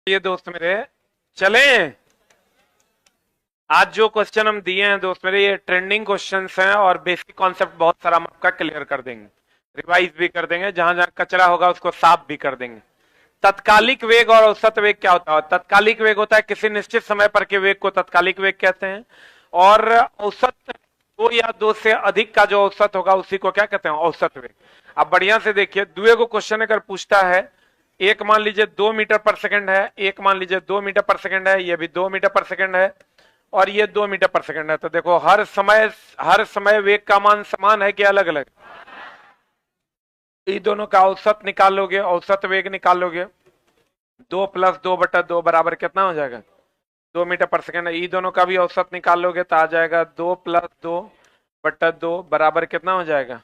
ये दोस्त मेरे चलें। आज जो क्वेश्चन हम दिए हैं दोस्त मेरे, ये ट्रेंडिंग क्वेश्चंस हैं और बेसिक कॉन्सेप्ट बहुत सारा हम आपका क्लियर कर देंगे, रिवाइज भी कर देंगे, जहां जहां कचरा होगा उसको साफ भी कर देंगे। तत्कालिक वेग और औसत वेग क्या होता है? तत्कालिक वेग होता है किसी निश्चित समय पर के वेग को तत्कालिक वेग कहते हैं, और औसत दो या दो से अधिक का जो औसत होगा उसी को क्या कहते हैं? औसत वेग। अब बढ़िया से देखिए, दुए को क्वेश्चन अगर पूछता है, एक मान लीजिए 2 मीटर पर सेकंड है, एक मान लीजिए 2 मीटर पर सेकंड है, ये भी 2 मीटर पर सेकंड है, और ये 2 मीटर पर सेकंड है, तो देखो हर समय वेग का मान समान है कि अलग अलग? इन दोनों का औसत निकालोगे, औसत वेग निकालोगे, 2 + 2/2 बराबर कितना हो जाएगा? 2 मीटर पर सेकंड। ई दोनों का भी औसत निकालोगे तो आ जाएगा 2 + 2/2 बराबर कितना हो जाएगा?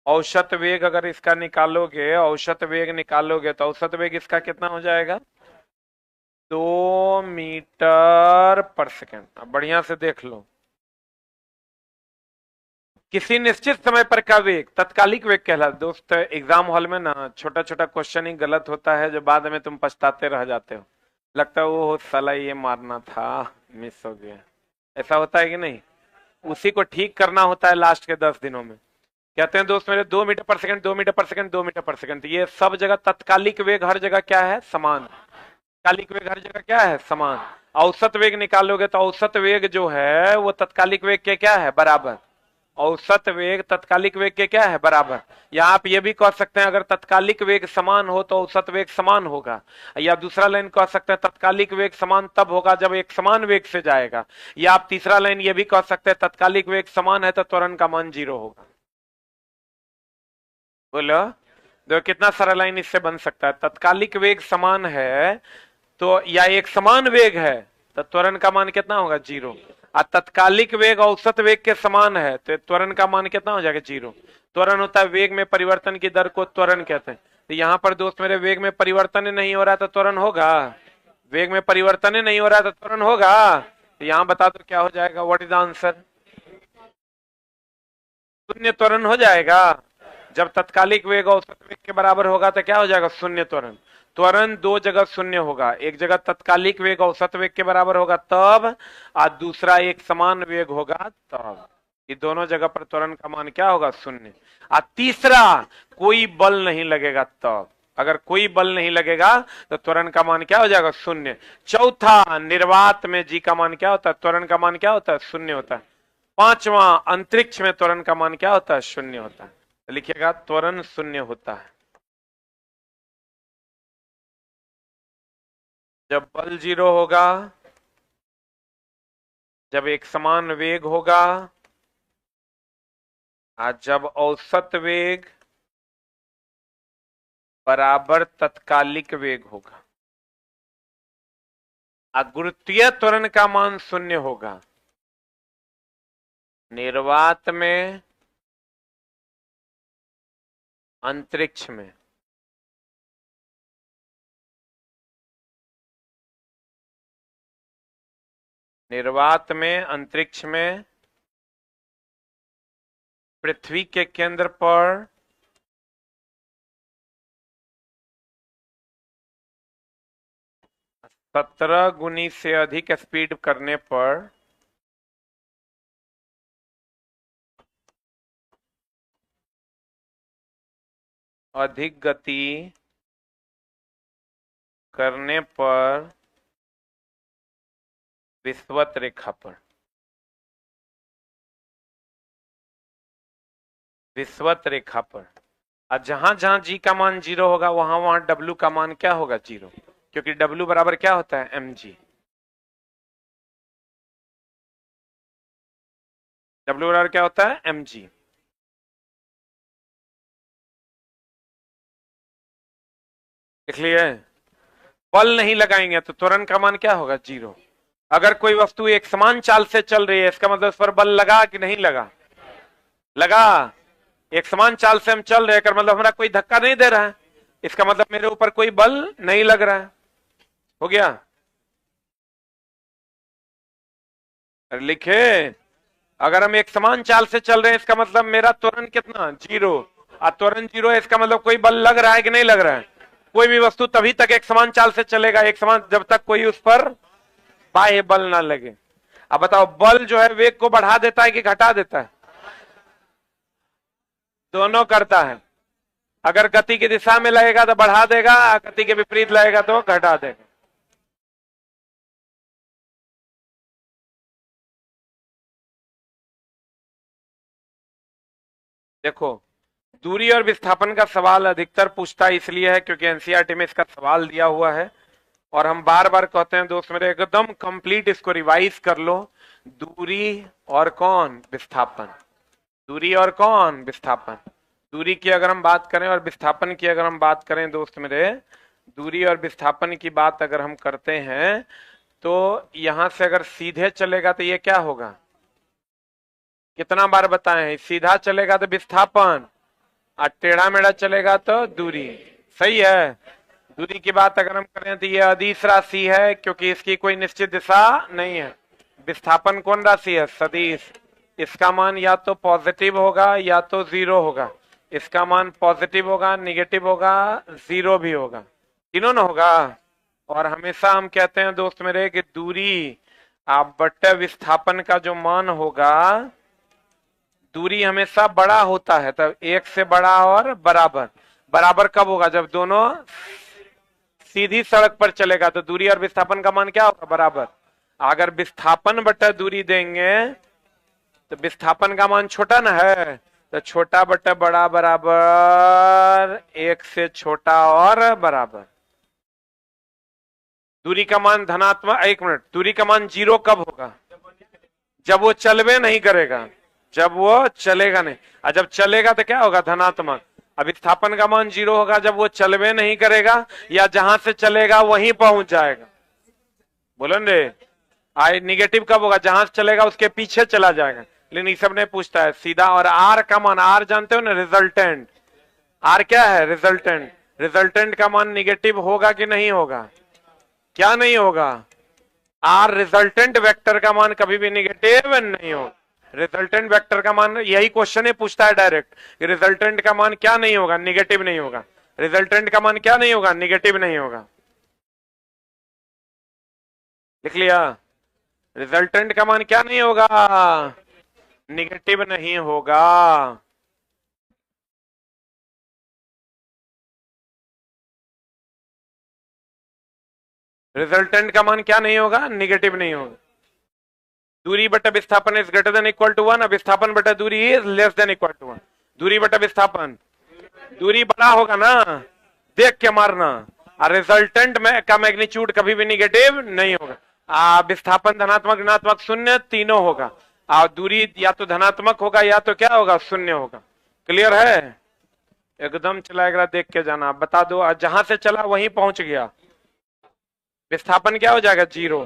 औसत वेग अगर इसका निकालोगे, औसत वेग निकालोगे तो औसत वेग इसका कितना हो जाएगा? 2 मीटर पर सेकंड। अब बढ़िया से देख लो, किसी निश्चित समय पर का वेग तत्कालिक वेग कहलाता है। दोस्त एग्जाम हॉल में ना छोटा छोटा क्वेश्चन ही गलत होता है जो बाद में तुम पछताते रह जाते हो, लगता है वो साला ये मारना था, मिस हो गया। ऐसा होता है कि नहीं? उसी को ठीक करना होता है लास्ट के 10 दिनों में। कहते हैं दोस्त मेरे 2 मीटर पर सेकंड, 2 मीटर पर सेकंड, 2 मीटर पर सेकंड, ये सब जगह तत्कालिक वेग हर जगह क्या है? समान। तत्कालिक वेग हर जगह क्या है? समान। औसत वेग निकालोगे तो औसत वेग जो है वो तत्कालिक वेग के क्या है? बराबर। औसत वेग तत्कालिक वेग के क्या है? बराबर। या आप ये भी कह सकते हैं, अगर तत्कालिक वेग समान हो तो औसत वेग समान होगा। या दूसरा लाइन कह सकते हैं, तत्कालिक वेग समान तब होगा जब एक समान वेग से जाएगा। या आप तीसरा लाइन ये भी कह सकते हैं, तत्कालिक वेग समान है तो त्वरण का मान 0 होगा। बोलो, देखो कितना सारा लाइन इससे बन सकता है। तत्कालिक वेग समान है तो, या एक समान वेग है तो त्वरण का मान कितना होगा? 0। और तत्कालिक वेग औसत वेग के समान है तो त्वरण का मान कितना हो जाएगा? 0। त्वरण होता है वेग में परिवर्तन की दर को त्वरण कहते हैं। तो यहां पर दोस्त मेरे वेग में परिवर्तन ही नहीं हो रहा तो त्वरण होगा? वेग में परिवर्तन ही नहीं हो रहा तो त्वरण होगा? तो यहां बता दो क्या हो जाएगा? What is the answer? शून्य त्वरण हो जाएगा। जब तत्कालिक वेग औसत वेग के बराबर होगा तो क्या हो जाएगा? शून्य त्वरण। त्वरण दो जगह शून्य होगा, एक जगह तत्कालिक वेग औसत वेग के बराबर होगा तब, और दूसरा एक समान वेग होगा तब। ये दोनों जगह पर त्वरण का मान क्या होगा? शून्य। और तीसरा, कोई बल नहीं लगेगा तब। अगर कोई बल नहीं लगेगा तो त्वरण का मान क्या हो जाएगा? शून्य। चौथा, निर्वात में जी का मान क्या होता है? त्वरण का मान क्या होता है? शून्य होता है। पांचवा, अंतरिक्ष में त्वरण का मान क्या होता है? शून्य होता है। तो लिखिएगा त्वरण शून्य होता है जब बल 0 होगा, जब एक समान वेग होगा, और जब औसत वेग बराबर तत्कालिक वेग होगा, और गुरुत्वीय त्वरण का मान शून्य होगा। निर्वात में, अंतरिक्ष में। निर्वात में, अंतरिक्ष में, पृथ्वी के केंद्र पर 17 गुनी से अधिक स्पीड करने पर अधिक गति करने पर विषुवत रेखा पर, विषुवत रेखा पर, और जहां जहां जी का मान 0 होगा वहां वहां डब्ल्यू का मान क्या होगा? 0, क्योंकि डब्ल्यू बराबर क्या होता है? mg। डब्ल्यू बराबर क्या होता है? mg। देख लिए? बल नहीं लगाएंगे तो त्वरण का मान क्या होगा? 0। अगर कोई वस्तु एक समान चाल से चल रही है, इसका मतलब इस पर बल लगा कि नहीं लगा? लगा। एक समान चाल से हम चल रहे हैं, मतलब हमारा कोई धक्का नहीं दे रहा है, इसका मतलब मेरे ऊपर कोई बल नहीं लग रहा है। हो गया? लिखे, अगर हम एक समान चाल से चल रहे हैं इसका मतलब मेरा त्वरण कितना? 0। और त्वरण 0 है, इसका मतलब कोई बल लग रहा है कि नहीं लग रहा है? कोई भी वस्तु तभी तक एक समान चाल से चलेगा, एक समान, जब तक कोई उस पर बाह्य बल ना लगे। अब बताओ, बल जो है वेग को बढ़ा देता है कि घटा देता है? दोनों करता है। अगर गति की दिशा में लगेगा तो बढ़ा देगा, गति के विपरीत लगेगा तो घटा देगा। देखो, दूरी और विस्थापन का सवाल अधिकतर पूछता इसलिए है क्योंकि एनसीईआरटी में इसका सवाल दिया हुआ है, और हम बार बार कहते हैं दोस्त मेरे, एकदम कंप्लीट इसको रिवाइज कर लो। दूरी और कौन? विस्थापन। दूरी और कौन? विस्थापन। दूरी की अगर हम बात करें और विस्थापन की अगर हम बात करें दोस्त मेरे, दूरी और विस्थापन की बात अगर हम करते हैं तो यहां से अगर सीधे चलेगा तो ये क्या होगा? कितना बार बताएं, सीधा चलेगा तो विस्थापन, और टेढ़ा मेढ़ा चलेगा तो दूरी। सही है। दूरी की बात अगर हम करें तो ये अदिश राशि है क्योंकि इसकी कोई निश्चित दिशा नहीं है। विस्थापन कौन राशि है? सदिश। इसका मान या तो पॉजिटिव होगा या तो जीरो होगा। इसका मान पॉजिटिव होगा, निगेटिव होगा, जीरो भी होगा, तीनों ना होगा। और हमेशा हम कहते हैं दोस्त मेरे कि दूरी आप बट्टे विस्थापन का जो मान होगा, दूरी हमेशा बड़ा होता है, तब एक से बड़ा और बराबर। बराबर कब होगा? जब दोनों सीधी सड़क पर चलेगा तो दूरी और विस्थापन का मान क्या होगा? बराबर। अगर विस्थापन बटा दूरी देंगे तो विस्थापन का मान छोटा ना है, तो छोटा बटा बड़ा बराबर एक से छोटा और बराबर। दूरी का मान धनात्मक, एक मिनट, दूरी का मान जीरो कब होगा? जब वो चलवे नहीं करेगा, जब वो चलेगा नहीं। और जब चलेगा तो क्या होगा? धनात्मक। अब विस्थापन का मान जीरो होगा जब वो चलवे नहीं करेगा या जहां से चलेगा वहीं पहुंच जाएगा। बोलो रे। आई निगेटिव कब होगा? जहां से चलेगा उसके पीछे चला जाएगा। लेकिन ये सब नहीं पूछता है सीधा। और आर का मान, आर जानते हो ना, रिजल्टेंट। आर क्या है? रिजल्टेंट। रिजल्टेंट का मान निगेटिव होगा कि नहीं होगा? क्या नहीं होगा? आर रिजल्टेंट वेक्टर का मान कभी भी निगेटिव नहीं होगा। रिजल्टेंट वेक्टर का मान, यही क्वेश्चन ही पूछता है डायरेक्ट, रिजल्टेंट का मान क्या नहीं होगा? निगेटिव नहीं होगा। रिजल्टेंट का मान क्या नहीं होगा? निगेटिव नहीं होगा। लिख लिया? रिजल्टेंट का मान क्या नहीं होगा? निगेटिव नहीं होगा। रिजल्टेंट का मान क्या नहीं होगा? निगेटिव नहीं होगा। दूरी बटा विस्थापन is greater than equal to 1, विस्थापन बटा दूरी is less than equal to 1। दूरी बटा विस्थापन, दूरी बड़ा होगा ना, देख के मारना। और रिजल्टेंट में का मैग्नीट्यूड कभी भी निगेटिव नहीं होगा। विस्थापन धनात्मक, ऋणात्मक, शून्य तीनों होगा। और दूरी या तो धनात्मक होगा या तो क्या होगा? शून्य होगा। क्लियर है? एकदम चलाएगा, देख के जाना। बता दो, जहां से चला वहीं पहुंच गया, विस्थापन क्या हो जाएगा? जीरो।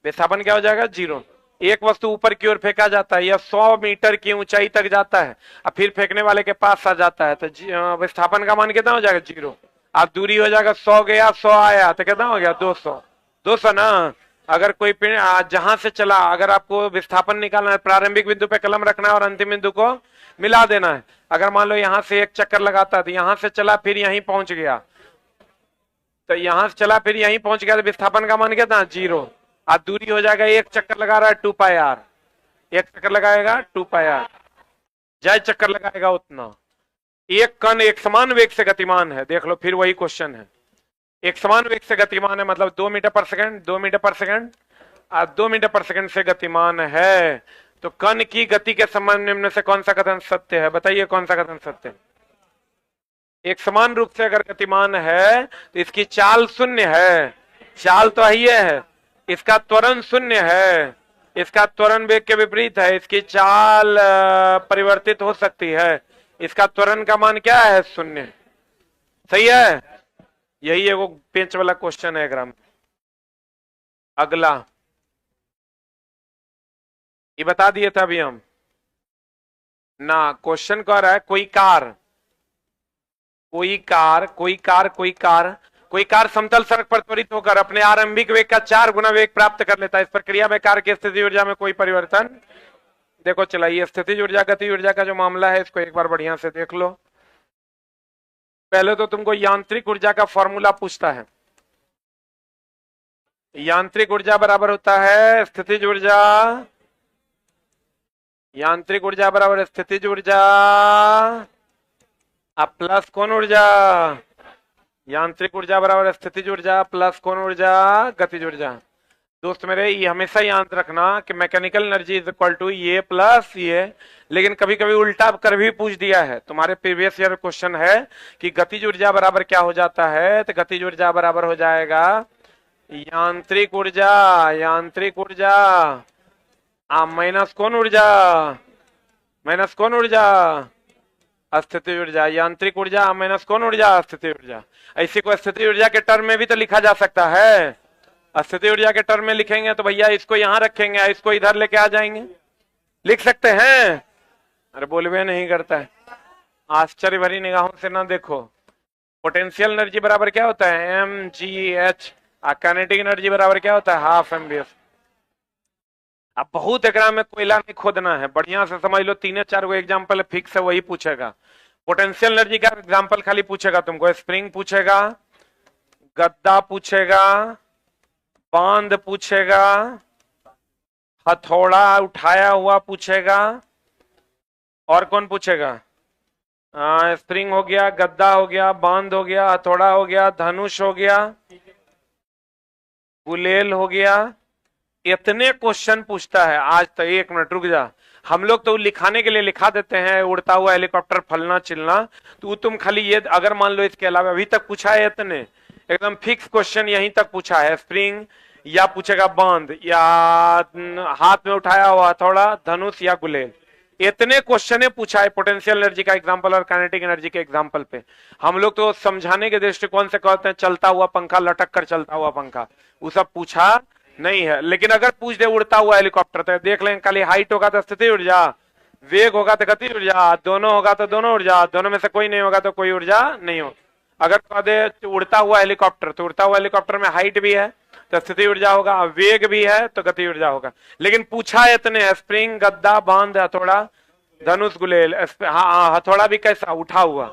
विस्थापन क्या हो जाएगा? जीरो। एक वस्तु ऊपर की ओर फेंका जाता है, यह 100 मीटर की ऊंचाई तक जाता है, अब फिर फेंकने वाले के पास आ जाता है, तो विस्थापन का मान कितना हो जाएगा? जीरो। अब दूरी हो जाएगा 100 गया 100 आया तो कितना हो गया? 200। 200 ना। अगर कोई जहां से चला, अगर आपको विस्थापन निकालना है, प्रारंभिक बिंदु पे कलम रखना है और अंतिम बिंदु को मिला देना है। अगर मान लो यहां से एक चक्कर लगाता है तो यहां से चला फिर यहीं पहुंच गया, तो यहां से चला फिर यहीं पहुंच गया, तो विस्थापन का मान कितना? जीरो। आज दूरी हो जाएगा, एक चक्कर लगा रहा है 2 पाई आर, एक चक्कर लगाएगा 2 पाई आर, जाए चक्कर लगाएगा उतना। एक कण एक समान वेग से गतिमान है, देख लो फिर वही क्वेश्चन है। एक समान वेग से गतिमान है मतलब 2 मीटर पर सेकंड, 2 मीटर पर सेकंड, 2 मीटर पर सेकंड से गतिमान है। तो कण की गति के संबंध में से कौन सा कथन सत्य है? बताइए कौन सा कथन सत्य है? एक समान रूप से अगर गतिमान है तो इसकी चाल शून्य है। चाल तो है, इसका त्वरण शून्य है, इसका त्वरण वेग के विपरीत है, इसकी चाल परिवर्तित हो सकती है, इसका त्वरण का मान क्या है? शून्य। सही है? यही एगो पेंच वाला क्वेश्चन है ग्राम। अगला ये बता दिए थे अभी हम ना। क्वेश्चन कह रहा है कोई कार कोई कार समतल सड़क पर त्वरित होकर अपने आरंभिक वेग का 4 गुना वेग प्राप्त कर लेता है। इस प्रक्रिया में कार की स्थिति ऊर्जा में कोई परिवर्तन। देखो चलाइए, स्थिति ऊर्जा गति ऊर्जा का जो मामला है इसको एक बार बढ़िया से देख लो। पहले तो तुमको यांत्रिक ऊर्जा का फॉर्मूला पूछता है। यांत्रिक ऊर्जा बराबर होता है स्थितिज ऊर्जा, यांत्रिक ऊर्जा बराबर स्थितिज ऊर्जा अब प्लस कौन ऊर्जा, यांत्रिक ऊर्जा बराबर स्थितिज ऊर्जा प्लस कौन ऊर्जा, गतिज ऊर्जा। दोस्त मेरे ये हमेशा याद रखना कि mechanical energy is equal to ये प्लस ये, लेकिन कभी कभी उल्टा कर भी पूछ दिया है। तुम्हारे प्रीवियस ईयर क्वेश्चन है कि गतिज ऊर्जा बराबर क्या हो जाता है, तो गतिज ऊर्जा बराबर हो जाएगा यांत्रिक ऊर्जा, यांत्रिक ऊर्जा माइनस कौन ऊर्जा, माइनस कौन ऊर्जा, अस्थितिज ऊर्जा। यांत्रिक ऊर्जा माइनस कौन ऊर्जा, अस्थितिज ऊर्जा। ऐसी को स्थिति ऊर्जा के टर्म में भी तो लिखा जा सकता है। स्थिति ऊर्जा के टर्म में लिखेंगे तो भैया इसको यहां रखेंगे, इसको इधर लेके आ जाएंगे, लिख सकते हैं। अरे बोलवे नहीं करता है, आश्चर्य भरी निगाहों से ना देखो। पोटेंशियल एनर्जी बराबर क्या होता है, mgh। काइनेटिक एनर्जी बराबर क्या होता है, हाफ mvs। अब बहुत एग्जाम में कोयला नहीं खोदना है, बढ़िया से समझ लो। 3-4 गो एग्जाम्पल फिक्स है, वही पूछेगा। पोटेंशियल एनर्जी का एग्जाम्पल खाली पूछेगा तुमको, स्प्रिंग पूछेगा, गद्दा पूछेगा, बांध पूछेगा, हथौड़ा उठाया हुआ पूछेगा, और कौन पूछेगा, स्प्रिंग हो गया, गद्दा हो गया, बांध हो गया, हथौड़ा हो गया, धनुष हो गया, गुलेल हो गया। इतने क्वेश्चन पूछता है आज। तो 1 मिनट रुक जा, हम लोग तो लिखाने के लिए लिखा देते हैं उड़ता हुआ हेलीकॉप्टर फलना चिलना, तो तुम खाली ये अगर मान लो इसके अलावा अभी तक पूछा है इतने एकदम फिक्स क्वेश्चन यहीं तक पूछा है, स्प्रिंग या पूछेगा बांध या हाथ में उठाया हुआ हथौड़ा, धनुष या गुलेल। इतने क्वेश्चन पूछा है पोटेंशियल एनर्जी का एग्जांपल और काइनेटिक एनर्जी के एग्जांपल पे। हम लोग तो समझाने के दृष्टिकोण से कहते हैं चलता हुआ पंखा, लटक कर चलता हुआ पंखा, वो सब पूछा नहीं है। लेकिन अगर पूछ दे उड़ता हुआ हेलीकॉप्टर, तो देख लें, खाली हाइट होगा तो स्थिति ऊर्जा, वेग होगा तो गति ऊर्जा, दोनों होगा तो दोनों ऊर्जा, दोनों में से कोई नहीं होगा तो कोई ऊर्जा नहीं हो। अगर कह दे उड़ता हुआ हेलीकॉप्टर, तो उड़ता हुआ हेलीकॉप्टर में हाइट भी है तो स्थिति ऊर्जा होगा, वेग भी है तो गति ऊर्जा होगा। लेकिन पूछा इतने, स्प्रिंग, गद्दा, बांध, हथौड़ा, धनुष, गुलेल। हाँ, हथौड़ा भी कैसा, उठा हुआ,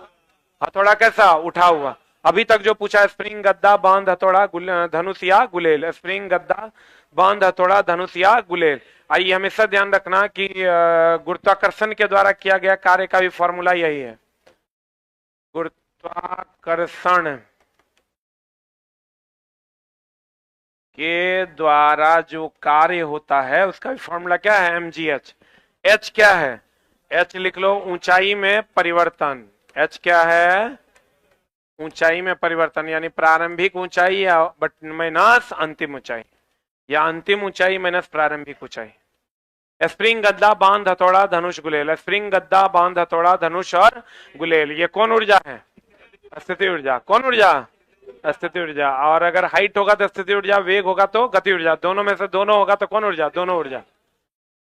हथौड़ा कैसा, उठा हुआ। अभी तक जो पूछा है स्प्रिंग, गद्दा, बांध, हथौड़ा, धनुष या गुलेल, स्प्रिंग, गद्दा, बांध, हथौड़ा, धनुष या गुलेल। आइए हमेशा ध्यान रखना कि गुरुत्वाकर्षण के द्वारा किया गया कार्य का भी फॉर्मूला यही है। गुरुत्वाकर्षण के द्वारा जो कार्य होता है उसका भी फॉर्मूला क्या है, mgh। h क्या है, h लिख लो, ऊंचाई में परिवर्तन। h क्या है, ऊंचाई में परिवर्तन, यानी प्रारंभिक ऊंचाई या बट माइनस अंतिम ऊंचाई, या अंतिम ऊंचाई माइनस प्रारंभिक ऊंचाई। स्प्रिंग, गद्दा, बांध, हथौड़ा, धनुष, गुलेल। स्प्रिंग, गद्दा, बांध, हथौड़ा, धनुष और गुलेल, ये कौन ऊर्जा है, स्थिति ऊर्जा। कौन ऊर्जा, स्थिति ऊर्जा। और अगर हाइट होगा तो स्थिति ऊर्जा, वेग होगा तो गति ऊर्जा, दोनों में से दोनों होगा तो कौन ऊर्जा, दोनों ऊर्जा।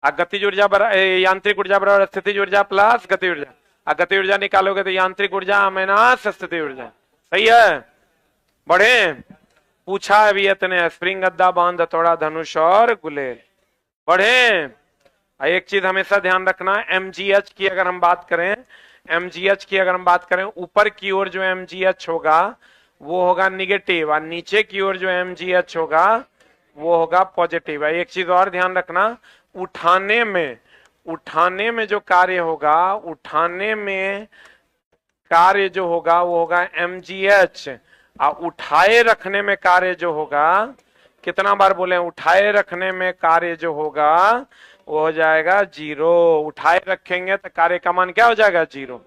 गतिज ऊर्जा यांत्रिक ऊर्जा बराबर स्थितिज ऊर्जा प्लस गति ऊर्जा। गति ऊर्जा निकालोगे तो यांत्रिक ऊर्जा माइनस स्थिति ऊर्जा। सही है, बढ़े। पूछा अभी इतने, स्प्रिंग, गद्दा, बांध, हथौड़ा, धनुष और गुलेल। बढ़े। एक चीज हमेशा ध्यान रखना, mgh की अगर हम बात करें, mgh की अगर हम बात करें, ऊपर की ओर जो mgh होगा वो होगा निगेटिव, और नीचे की ओर जो mgh होगा वो होगा पॉजिटिव। एक चीज और ध्यान रखना, उठाने में जो कार्य होगा, उठाने में कार्य जो होगा वो होगा mgh, और उठाए रखने में कार्य जो होगा, कितना बार बोले, उठाए रखने में कार्य जो होगा वो हो जाएगा 0। उठाए रखेंगे तो कार्य का मान क्या हो जाएगा, 0।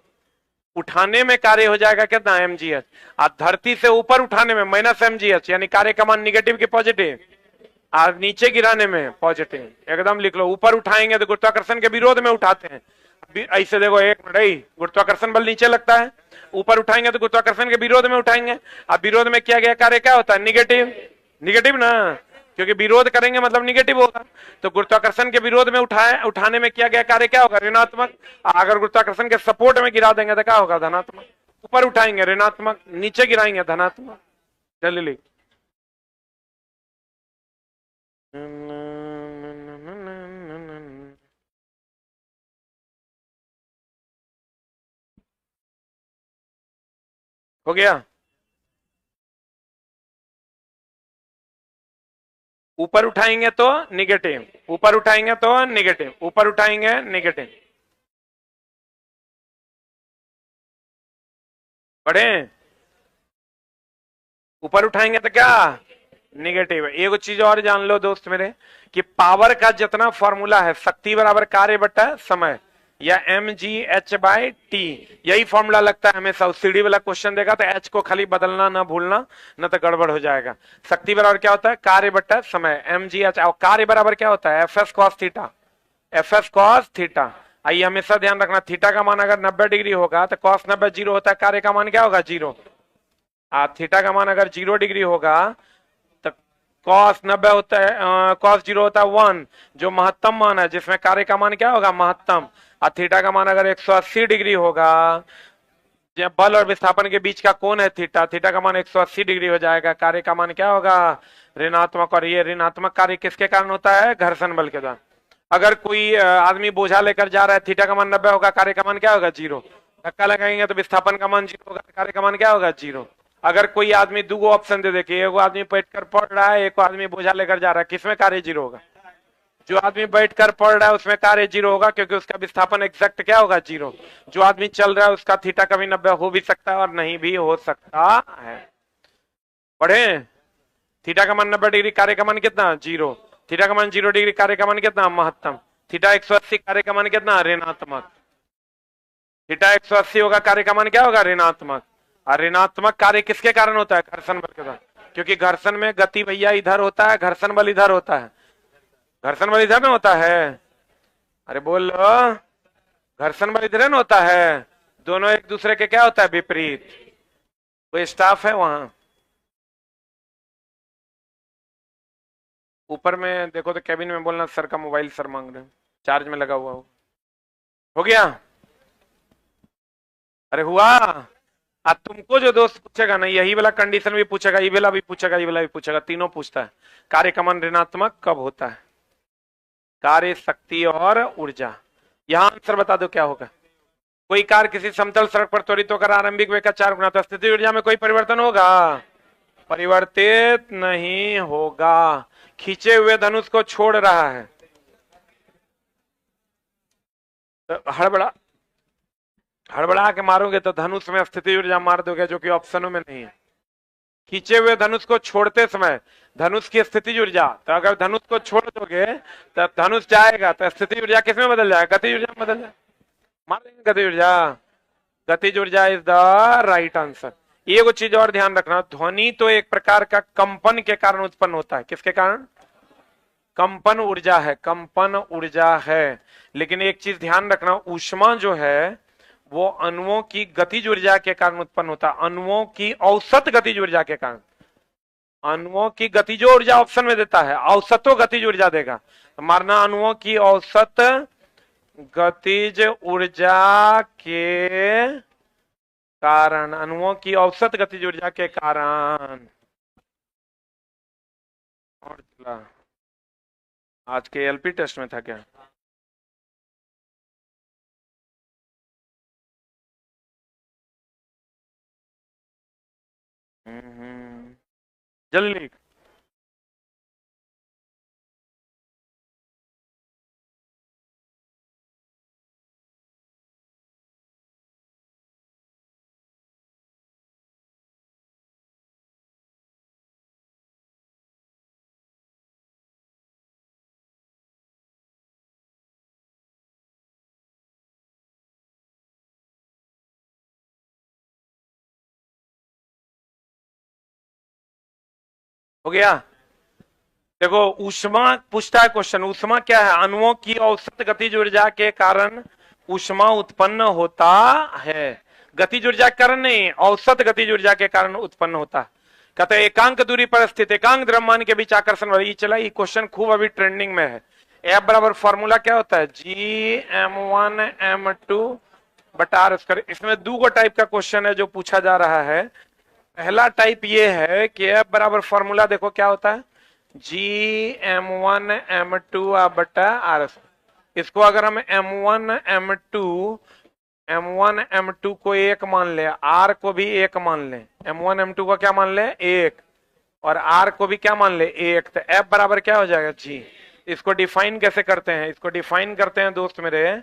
उठाने में कार्य हो जाएगा कितना, mgh। और धरती से ऊपर उठाने में माइनस mgh, यानी कार्य का मान निगेटिव की पॉजिटिव, और नीचे गिराने में पॉजिटिव। एकदम लिख लो, ऊपर उठाएंगे तो गुरुत्वाकर्षण के विरोध में उठाते हैं। ऐसे देखो, एक मिनट, गुरुत्वाकर्षण बल नीचे लगता है, ऊपर उठाएंगे तो गुरुत्वाकर्षण के विरोध में उठाएंगे। अब विरोध में किया गया कार्य क्या होता है, निगेटिव। निगेटिव ना, क्योंकि विरोध करेंगे मतलब निगेटिव होगा। तो गुरुत्वाकर्षण के विरोध में उठाने में किया गया कार्य क्या होगा, ऋणात्मक। अगर गुरुत्वाकर्षण के सपोर्ट में गिरा देंगे तो क्या होगा, धनात्मक। ऊपर उठाएंगे ऋणात्मक, नीचे गिराएंगे धनात्मक। जल्दी हो गया। ऊपर उठाएंगे तो निगेटिव, ऊपर उठाएंगे तो निगेटिव, ऊपर उठाएंगे निगेटिव। पढ़े? ऊपर उठाएंगे तो क्या? निगेटिव। एक चीज और जान लो दोस्त मेरे, कि पावर का जितना फॉर्मूला है, शक्ति बराबर कार्य बटा समय, या M G H by T, यही फॉर्मूला लगता है हमेशा। सीढ़ी वाला क्वेश्चन देगा तो एच को खाली बदलना ना भूलना, न तो गड़बड़ हो जाएगा। शक्ति बराबर क्या होता है? कार्य बटा समय, एम जी एच। और कार्य बराबर क्या होता है? F S cos theta, F S cos theta. आइए हमेशा ध्यान रखना, थीटा का मान अगर 90 डिग्री होगा तो कॉस 90 जीरो होता है, कार्य का मान क्या होगा? जीरो। थीटा का मान अगर 0 डिग्री होगा तो कॉस 90 होता है, कॉस 0 होता है 1, जो महत्तम मान है, जिसमें कार्य का मान क्या होगा? महत्तम। और थीटा का मान अगर 180 डिग्री होगा, जब बल और विस्थापन के बीच का कोण है थीटा, थीटा का मान 180 डिग्री हो जाएगा, कार्य का मान क्या होगा? ऋणात्मक। और ये ऋणात्मक कार्य किसके कारण होता है? घर्षण बल के द्वारा। अगर कोई आदमी बोझा लेकर जा रहा है, थीटा का मान 90 होगा, कार्य का मान क्या होगा? 0। धक्का लगाएंगे तो विस्थापन का मान 0 होगा, कार्य का मान क्या होगा? 0। अगर कोई आदमी दो ऑप्शन दे, देखिए, एक आदमी बैठ कर पढ़ रहा है, एक आदमी बोझा लेकर जा रहा है, किसमें कार्य 0 होगा? जो आदमी बैठकर पढ़ रहा है उसमें कार्य 0 होगा, क्योंकि उसका विस्थापन एग्जैक्ट क्या होगा? 0। जो आदमी चल रहा है उसका थीटा कभी 90 हो भी सकता है और नहीं भी हो सकता है। पढ़े? थीटा का मान 90 डिग्री, कार्य का मान कितना? 0। थीटा का मान 0 डिग्री, कार्य का मान कितना? महत्तम। थीटा 180, कार्य का मान कितना? ऋणात्मक। थीटा 180 होगा, कार्य का मान क्या होगा? ऋणात्मक। और ऋणात्मक कार्य किसके कारण होता है? घर्षण बल के कारण। क्योंकि घर्षण में गति भैया इधर होता है, घर्षण बल इधर होता है। घर्षण बल इधर में होता है, अरे बोल लो, घर्षण बल इधर में होता है। दोनों एक दूसरे के क्या होता है? विपरीत। कोई स्टाफ है वहां? ऊपर में देखो तो कैबिन में बोलना, सर का मोबाइल सर मांग रहे हैं, चार्ज में लगा हुआ हो गया? अरे हुआ? तुमको जो दोस्त पूछेगा ना, यही वाला कंडीशन भी पूछेगा, ये वाला भी पूछेगा, ये वाला भी पूछेगा, तीनों पूछता है। कार्य का मान ऋणात्मक कब होता है? कार्य, शक्ति और ऊर्जा। यहां आंसर बता दो क्या होगा। कोई कार किसी समतल सड़क पर त्वरित होकर आरंभिक वेग का 4 गुना, तो स्थिति ऊर्जा में कोई परिवर्तन होगा? परिवर्तित नहीं होगा। खींचे हुए धनुष को छोड़ रहा है तो हड़बड़ा के मारोगे तो धनुष में स्थिति ऊर्जा मार दोगे, जो कि ऑप्शनों में नहीं है। खींचे हुए धनुष को छोड़ते समय धनुष की स्थिति ऊर्जा, तो अगर धनुष को छोड़ दोगे तो धनुष जाएगा, तो स्थिति ऊर्जा किस में बदल जाएगा? गति ऊर्जा में बदल जाएगा। मार देंगे गति ऊर्जा। गति ऊर्जा इज द राइट आंसर। एक चीज और ध्यान रखना, ध्वनि तो एक प्रकार का कंपन के कारण उत्पन्न होता है। किसके कारण? कंपन ऊर्जा है, कंपन ऊर्जा है। लेकिन एक चीज ध्यान रखना, ऊष्मा जो है वो अणुओं की गतिज ऊर्जा के कारण उत्पन्न होता है, अणुओं की औसत गतिज ऊर्जा के कारण। अणुओं की गतिज ऊर्जा ऑप्शन में देता है, औसतो गतिज ऊर्जा देगा, तो मारना अणुओं की औसत गतिज ऊर्जा के कारण, अणुओं की औसत गतिज ऊर्जा के कारण। और चला, आज के एलपी टेस्ट में था क्या? जल्दी। हो गया? देखो, ऊष्मा पूछता है क्वेश्चन, ऊष्मा क्या है? अणुओं की औसत गतिज ऊर्जा के कारण ऊष्मा उत्पन्न होता है। गतिज ऊर्जा के कारण नहीं, औसत गतिज ऊर्जा के कारण उत्पन्न होता है। कहते हैं एकांक दूरी पर स्थित एकांक द्रव्यमान के बीच आकर्षण बल। ये चला, ये क्वेश्चन खूब अभी ट्रेंडिंग में है। एफ बराबर फॉर्मूला क्या होता है? G m1m2 बटा आर स्क्वायर। इसमें दो टाइप का क्वेश्चन है जो पूछा जा रहा है। पहला टाइप ये है कि एफ बराबर फॉर्मूला देखो क्या होता है, Gm1m2 बटा आर। इसको अगर हम m1 m2 M1 M2 को एक मान ले, R को भी एक मान ले, M1 M2 को क्या मान ले, एक, और R को भी क्या मान ले, एक, तो F बराबर क्या हो जाएगा, G। इसको डिफाइन कैसे करते हैं, इसको डिफाइन करते हैं दोस्त मेरे,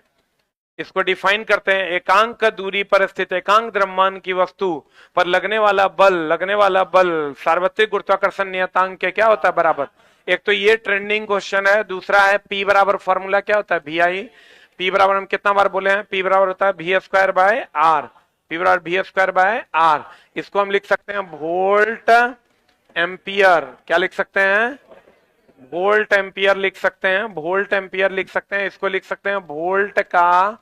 इसको डिफाइन करते हैं एकांक दूरी पर स्थित एकांक द्रव्यमान की वस्तु पर लगने वाला बल सार्वत्रिक गुरुत्वाकर्षण नियतांक के क्या होता है, बराबर। एक तो ये ट्रेंडिंग क्वेश्चन है, दूसरा है P बराबर फॉर्मूला क्या होता है, VI। P बराबर हम कितना बार बोले हैं, P बराबर होता है V²/R, P बराबर V²/R। इसको हम लिख सकते हैं वोल्ट एम्पियर, क्या लिख सकते हैं, वोल्ट एम्पियर लिख सकते हैं, वोल्ट एम्पियर लिख सकते हैं, इसको लिख सकते हैं वोल्ट का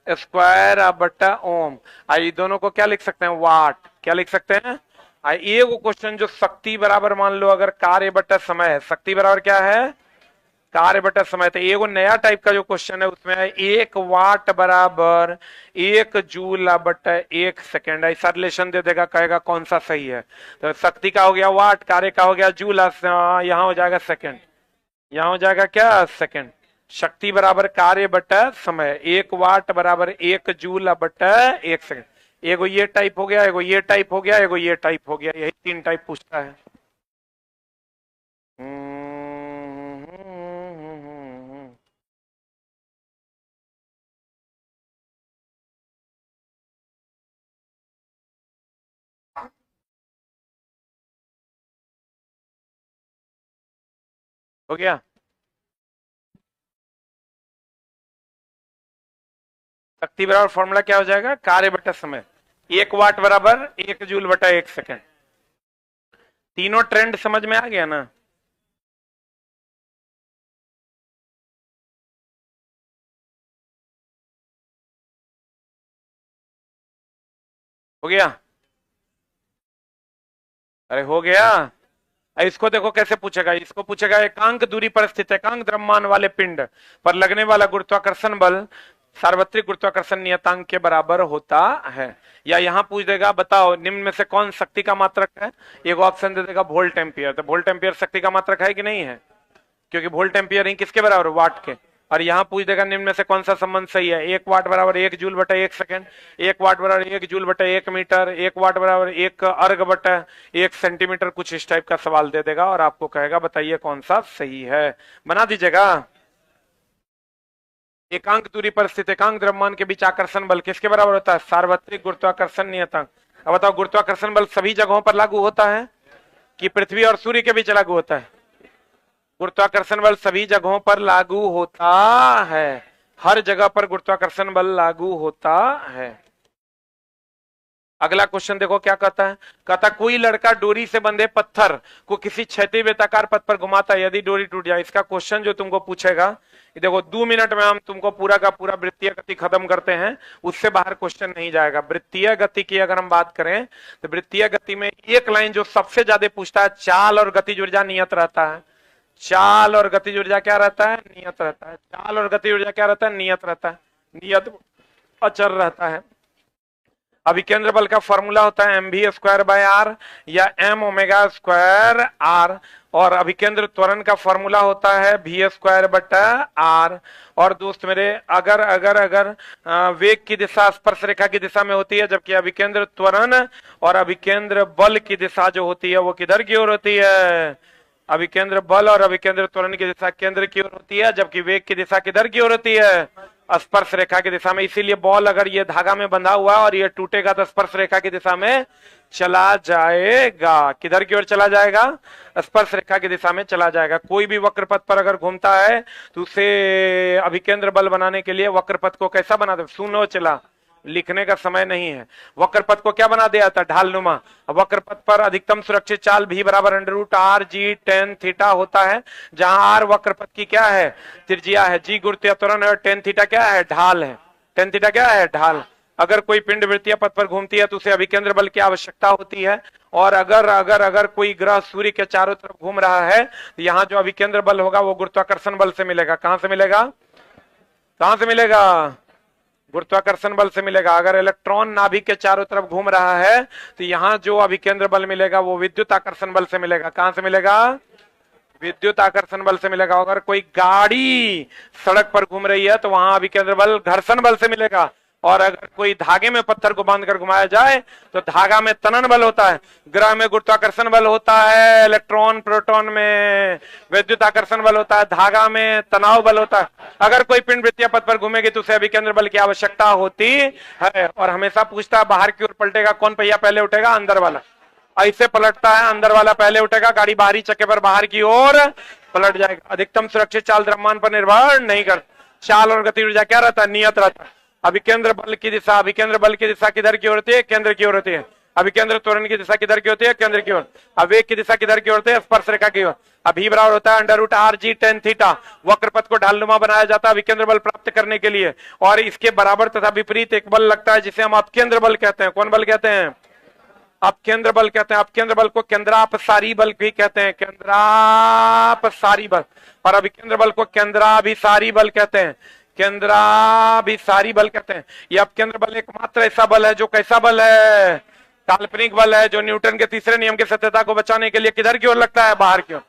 स्क्वायर बटा ओम। आई दोनों को क्या लिख सकते हैं, वाट, क्या लिख सकते हैं। आई ये वो क्वेश्चन जो शक्ति बराबर मान लो अगर कार्य बटा समय है, शक्ति बराबर क्या है, कार्य बटा समय, तो ये वो नया टाइप का जो क्वेश्चन है उसमें है 1 वाट बराबर 1 जूल बटा 1 सेकेंड। ऐसा रिलेशन दे देगा, कहेगा कौन सा सही है। तो शक्ति का हो गया वाट, कार्य का हो गया जूल, यहाँ हो जाएगा सेकेंड, यहाँ हो जाएगा क्या, सेकेंड। शक्ति बराबर कार्य बटा समय, 1 वाट बराबर 1 जूल बटा 1 सेकेंड। एगो ये टाइप हो गया, एगो ये टाइप हो गया, एगो ये टाइप हो गया, यही 3 टाइप पूछता है। हो गया। शक्ति बराबर फॉर्मूला क्या हो जाएगा, कार्य बटा समय, 1 वाट बराबर 1 जूल बटा 1 सेकेंड। तीनों ट्रेंड समझ में आ गया ना। हो गया, अरे हो गया। इसको देखो कैसे पूछेगा, इसको पूछेगा एकांक दूरी पर स्थित एकांक द्रव्यमान वाले पिंड पर लगने वाला गुरुत्वाकर्षण बल सार्वत्रिक गुरुत्वाकर्षण नियतांक के बराबर होता है। या यहां पूछ देगा बताओ निम्न में से कौन शक्ति का मात्रक है, एक ऑप्शन दे देगा वोल्ट एम्पियर। तो वोल्ट एम्पियर शक्ति का मात्रक है कि नहीं है, क्योंकि वोल्ट एम्पियर ही किसके बराबर, वाट के। और यहाँ पूछ देगा निम्न में से कौन सा संबंध सही है, 1 वाट बराबर 1 जूल बटा 1 सेकेंड, 1 वाट बराबर 1 जूल बटा 1 मीटर, 1 वाट बराबर 1 अर्ग बटा 1 सेंटीमीटर, कुछ इस टाइप का सवाल दे देगा और आपको कहेगा बताइए कौन सा सही है, बना दीजिएगा। एकांक दूरी पर स्थित एकांक द्रव्यमान के बीच आकर्षण बल किसके बराबर होता है, सार्वत्रिक गुरुत्वाकर्षण नियतांक। अब बताओ गुरुत्वाकर्षण बल सभी जगहों पर लागू होता है कि पृथ्वी और सूर्य के बीच लागू होता है, गुरुत्वाकर्षण बल सभी जगहों पर लागू होता है, हर जगह पर गुरुत्वाकर्षण बल लागू होता है। अगला क्वेश्चन देखो क्या कहता है, कहता कोई लड़का डोरी से बंधे पत्थर को किसी क्षैतिज वृत्ताकार पथ पर घुमाता है, यदि डोरी टूट जाए। इसका क्वेश्चन जो तुमको पूछेगा, देखो 2 मिनट में हम तुमको पूरा का पूरा वृत्तीय गति खत्म करते हैं, उससे बाहर क्वेश्चन नहीं जाएगा। वृत्तीय गति की अगर हम बात करें तो वृत्तीय गति में एक लाइन जो सबसे ज्यादा पूछता है, चाल और गतिज ऊर्जा नियत रहता है। चाल और गतिज ऊर्जा क्या रहता है, नियत रहता है। चाल और गतिज ऊर्जा क्या रहता है, नियत रहता है, नियत अचर रहता है। अभिकेंद्र बल का फॉर्मूला होता है mv²/r या m⍵²r, और अभिकेंद्र त्वरण का फॉर्मूला होता है v²/r। और दोस्त मेरे अगर अगर अगर वेग की दिशा स्पर्श रेखा की दिशा में होती है, जबकि अभिकेंद्र त्वरण और अभिकेंद्र बल की दिशा जो होती है वो किधर की ओर होती है, अभिकेंद्र बल और अभिकेंद्र त्वरण की दिशा केंद्र की ओर होती है, जबकि वेग की दिशा किधर की ओर होती है, स्पर्श रेखा की दिशा में। इसीलिए बॉल अगर ये धागा में बंधा हुआ और ये टूटेगा तो स्पर्श रेखा की दिशा में चला जाएगा। किधर की ओर चला जाएगा, स्पर्श रेखा की दिशा में चला जाएगा। कोई भी वक्र पथ पर अगर घूमता है तो उसे अभिकेंद्र बल बनाने के लिए वक्र पथ को कैसा बना दे, सुनो चला, लिखने का समय नहीं है। वक्र पथ को क्या बना दिया था, ढालनुमा। वक्र पथ पर अधिकतम सुरक्षित चाल v बराबर √r/g tan थीटा होता है, जहां r वक्र पथ की क्या है, त्रिज्या है, g गुरुत्वीय त्वरण है और tan थीटा क्या है, ढाल है। tan थीटा क्या है, ढाल। अगर कोई पिंड वृत्तीय पथ पर घूमती है तो उसे अभिकेंद्र बल की आवश्यकता होती है। और अगर अगर अगर कोई ग्रह सूर्य के चारों तरफ घूम रहा है तो यहाँ जो अभिकेंद्र बल होगा वो गुरुत्वाकर्षण बल से मिलेगा। कहां से मिलेगा, कहां से मिलेगा, गुरुत्वाकर्षण बल से मिलेगा। अगर इलेक्ट्रॉन नाभिक के चारों तरफ घूम रहा है तो यहाँ जो अभिकेंद्र बल मिलेगा वो विद्युत आकर्षण बल से मिलेगा। कहां से मिलेगा, विद्युत आकर्षण बल से मिलेगा। अगर कोई गाड़ी सड़क पर घूम रही है तो वहां अभिकेंद्र बल घर्षण बल से मिलेगा। और अगर कोई धागे में पत्थर को बांध कर घुमाया जाए तो धागा में तनन बल होता है, ग्रह में गुरुत्वाकर्षण बल होता है, इलेक्ट्रॉन प्रोटॉन में विद्युत आकर्षण बल होता है, धागा में तनाव बल होता है। अगर कोई पिंड वृत्तीय पथ पर घूमेगी तो उसे अभिकेंद्र बल की आवश्यकता होती है। और हमेशा पूछता है बाहर की ओर पलटेगा कौन पहिया पहले उठेगा, अंदर वाला। ऐसे पलटता है, अंदर वाला पहले उठेगा, गाड़ी बाहरी चक्के पर बाहर की ओर पलट जाएगा। अधिकतम सुरक्षित चाल द्रव्यमान पर निर्भर नहीं कर। चाल और गति ऊर्जा क्या रहता है, नियत रहता है। अभिकेंद्र बल की दिशा, अभिकेंद्र बल की दिशा किधर की ओर होती है, केंद्र की ओर होती है। अभिकेंद्र त्वरण की दिशा किधर की होती है, केंद्र की ओर। आवेग की दिशा किधर की ओर होती है, स्पर्श रेखा की ओर। अभी बराबर होता है √r/g tan थीटा। वक्र पथ को ढालनुमा बनाया जाता है अभिकेंद्र बल प्राप्त करने के लिए, और इसके बराबर तथा विपरीत एक बल लगता है जिसे हम अपकेंद्र बल कहते हैं। कौन बल कहते हैं, अपकेंद्र बल कहते हैं। अपकेंद्र बल को केंद्रापसारी बल भी कहते हैं, केंद्रापसारी बल। और अभिकेंद्र बल को केंद्राभिसारी बल कहते हैं, केंद्राभिसारी बल कहते हैं। यह अपकेंद्र बल एकमात्र ऐसा बल है जो कैसा बल है, काल्पनिक बल है, जो न्यूटन के तीसरे नियम की सत्यता को बचाने के लिए किधर की ओर लगता है, बाहर की ओर।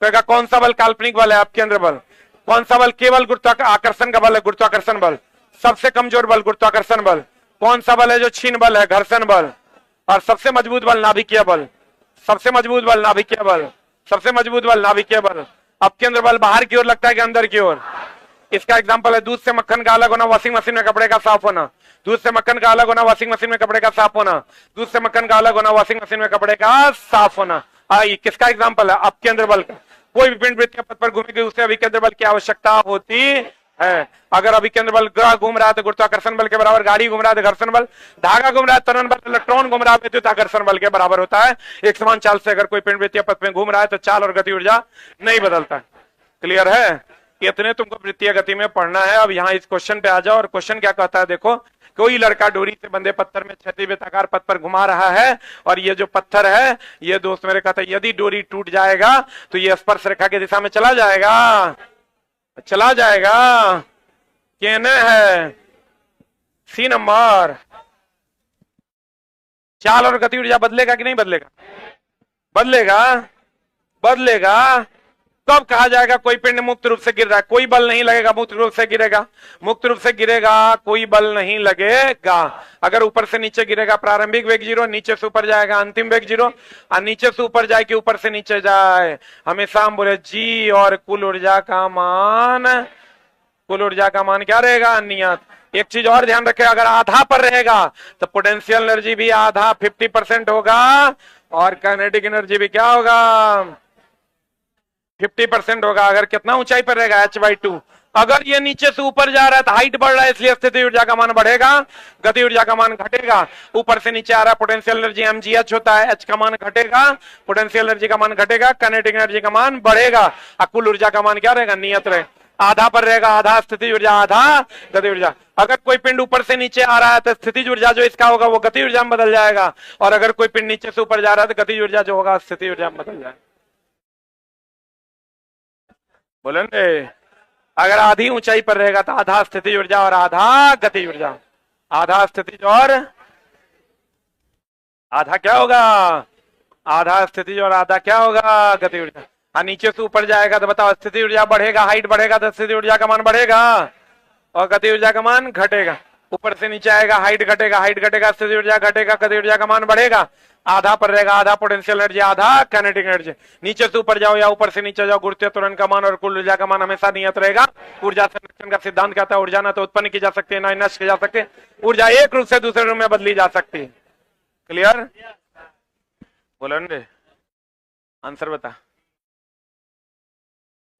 तो कौन सा बल काल्पनिक बल है, अपकेंद्र बल। कौन सा बल केवल गुरुत्वाकर्षण का बल है, गुरुत्वाकर्षण बल। सबसे कमजोर बल गुरुत्वाकर्षण बल। कौन सा बल है जो क्षीण बल है, घर्षण बल। और सबसे मजबूत बल नाभिकीय बल, सबसे मजबूत बल नाभिकीय बल, सबसे मजबूत बल नाभिकीय बल। अपकेंद्र बल बाहर की ओर लगता है कि अंदर की ओर। इसका एग्जांपल है दूध से मक्खन का अलग होना, वॉशिंग मशीन में कपड़े का साफ होना। दूध से मक्खन का अलग होना, वॉशिंग मशीन में कपड़े का साफ होना। दूध से मक्खन का अलग होना, वॉशिंग मशीन में कपड़े का साफ होना। ये किसका एग्जांपल है, अपकेंद्र बल का। कोई भी पिंड वृत्तीय पथ पर घूमेगी उसे अभिकेंद्र बल की आवश्यकता होती है। अगर अभिकेंद्र बल ग्रह घूम रहा है तो गुरुत्वाकर्षण बल के बराबर, गाड़ी घूम रहा है तो घर्षण बल, धागा घूम रहा है त्वरण बल, इलेक्ट्रॉन घूम रहा है विद्युत आकर्षण बल के बराबर होता है। एक समान चाल से अगर कोई पिंड वृत्तीय पथ में घूम रहा है तो चाल और गति ऊर्जा नहीं बदलता है। क्लियर है, इतने तुमको वृत्तीय गति में पढ़ना है। अब यहाँ इस क्वेश्चन पे आ जाओ, और क्वेश्चन क्या कहता है देखो। कोई लड़का डोरी से बंधे पत्थर में क्षैतिज वृत्ताकार पथ पर घुमा रहा है, और ये जो पत्थर है ये दोस्त मेरे कहता है यदि डोरी टूट जाएगा तो ये स्पर्श रेखा की दिशा में चला जाएगा, चला जाएगा। कहने है सी नंबर। चाल और गति ऊर्जा बदलेगा कि नहीं बदलेगा, बदलेगा, बदलेगा। कब कहा जाएगा कोई पिंड मुक्त रूप से गिर रहा है, कोई बल नहीं लगेगा, मुक्त रूप से गिरेगा, मुक्त रूप से गिरेगा, कोई बल नहीं लगेगा। अगर ऊपर से नीचे गिरेगा प्रारंभिक वेग 0, नीचे से ऊपर जाएगा अंतिम वेग 0, और नीचे से ऊपर जाए कि ऊपर से नीचे जाए। हमेशा हम बोले जी, और कुल ऊर्जा का मान, कुल ऊर्जा का मान क्या रहेगा, नियत। एक चीज और ध्यान रखें, अगर आधा पर रहेगा तो पोटेंशियल एनर्जी भी आधा 50% होगा, और काइनेटिक एनर्जी भी क्या होगा, 50% होगा। अगर कितना ऊंचाई पर रहेगा, h/2। अगर ये नीचे से ऊपर जा रहा है तो हाइट बढ़ रहा है, इसलिए स्थिति ऊर्जा का मान बढ़ेगा, गति ऊर्जा का मान घटेगा। ऊपर से नीचे आ रहा है, पोटेंशियल एनर्जी mgh होता है, h का मान घटेगा, पोटेंशियल एनर्जी का मान घटेगा, काइनेटिक एनर्जी का मान बढ़ेगा, और कुल ऊर्जा का मान क्या रहेगा, नियत रहे। आधा पर रहेगा, आधा स्थिति ऊर्जा, आधा गति ऊर्जा। अगर कोई पिंड ऊपर से नीचे आ रहा है तो स्थिति ऊर्जा जो इसका होगा वो गति ऊर्जा में बदल जाएगा, और अगर कोई पिंड नीचे से ऊपर जा रहा है तो गति ऊर्जा जो होगा स्थिति ऊर्जा में बदल जाएगा। बोलेंगे अगर आधी ऊंचाई पर रहेगा तो आधा स्थिति ऊर्जा और आधा गति ऊर्जा, आधा स्थिति और आधा क्या होगा, आधा स्थिति और आधा क्या होगा, गति ऊर्जा। हाँ, नीचे से ऊपर जाएगा तो बताओ स्थिति ऊर्जा बढ़ेगा, हाइट बढ़ेगा तो स्थिति ऊर्जा का मान बढ़ेगा और गति ऊर्जा का मान घटेगा। ऊपर से नीचे आएगा, हाइट घटेगा, हाइट घटेगा, स्थिति ऊर्जा घटेगा, गति ऊर्जा का मान बढ़ेगा। आधा पर रहेगा, आधा पोटेंशियल एनर्जी, आधा काइनेटिक एनर्जी। नीचे से ऊपर जाओ या ऊपर से नीचे जाओ, गुरुत्वीय त्वरण का मान और कुल ऊर्जा का मान हमेशा नियत रहेगा। ऊर्जा संरक्षण का सिद्धांत कहता है ऊर्जा ना तो उत्पन्न की जा सकती है ना नष्ट की जा सकती है, ऊर्जा एक रूप से दूसरे रूप में बदली जा सकती है। क्लियर, बोलेंगे आंसर बता,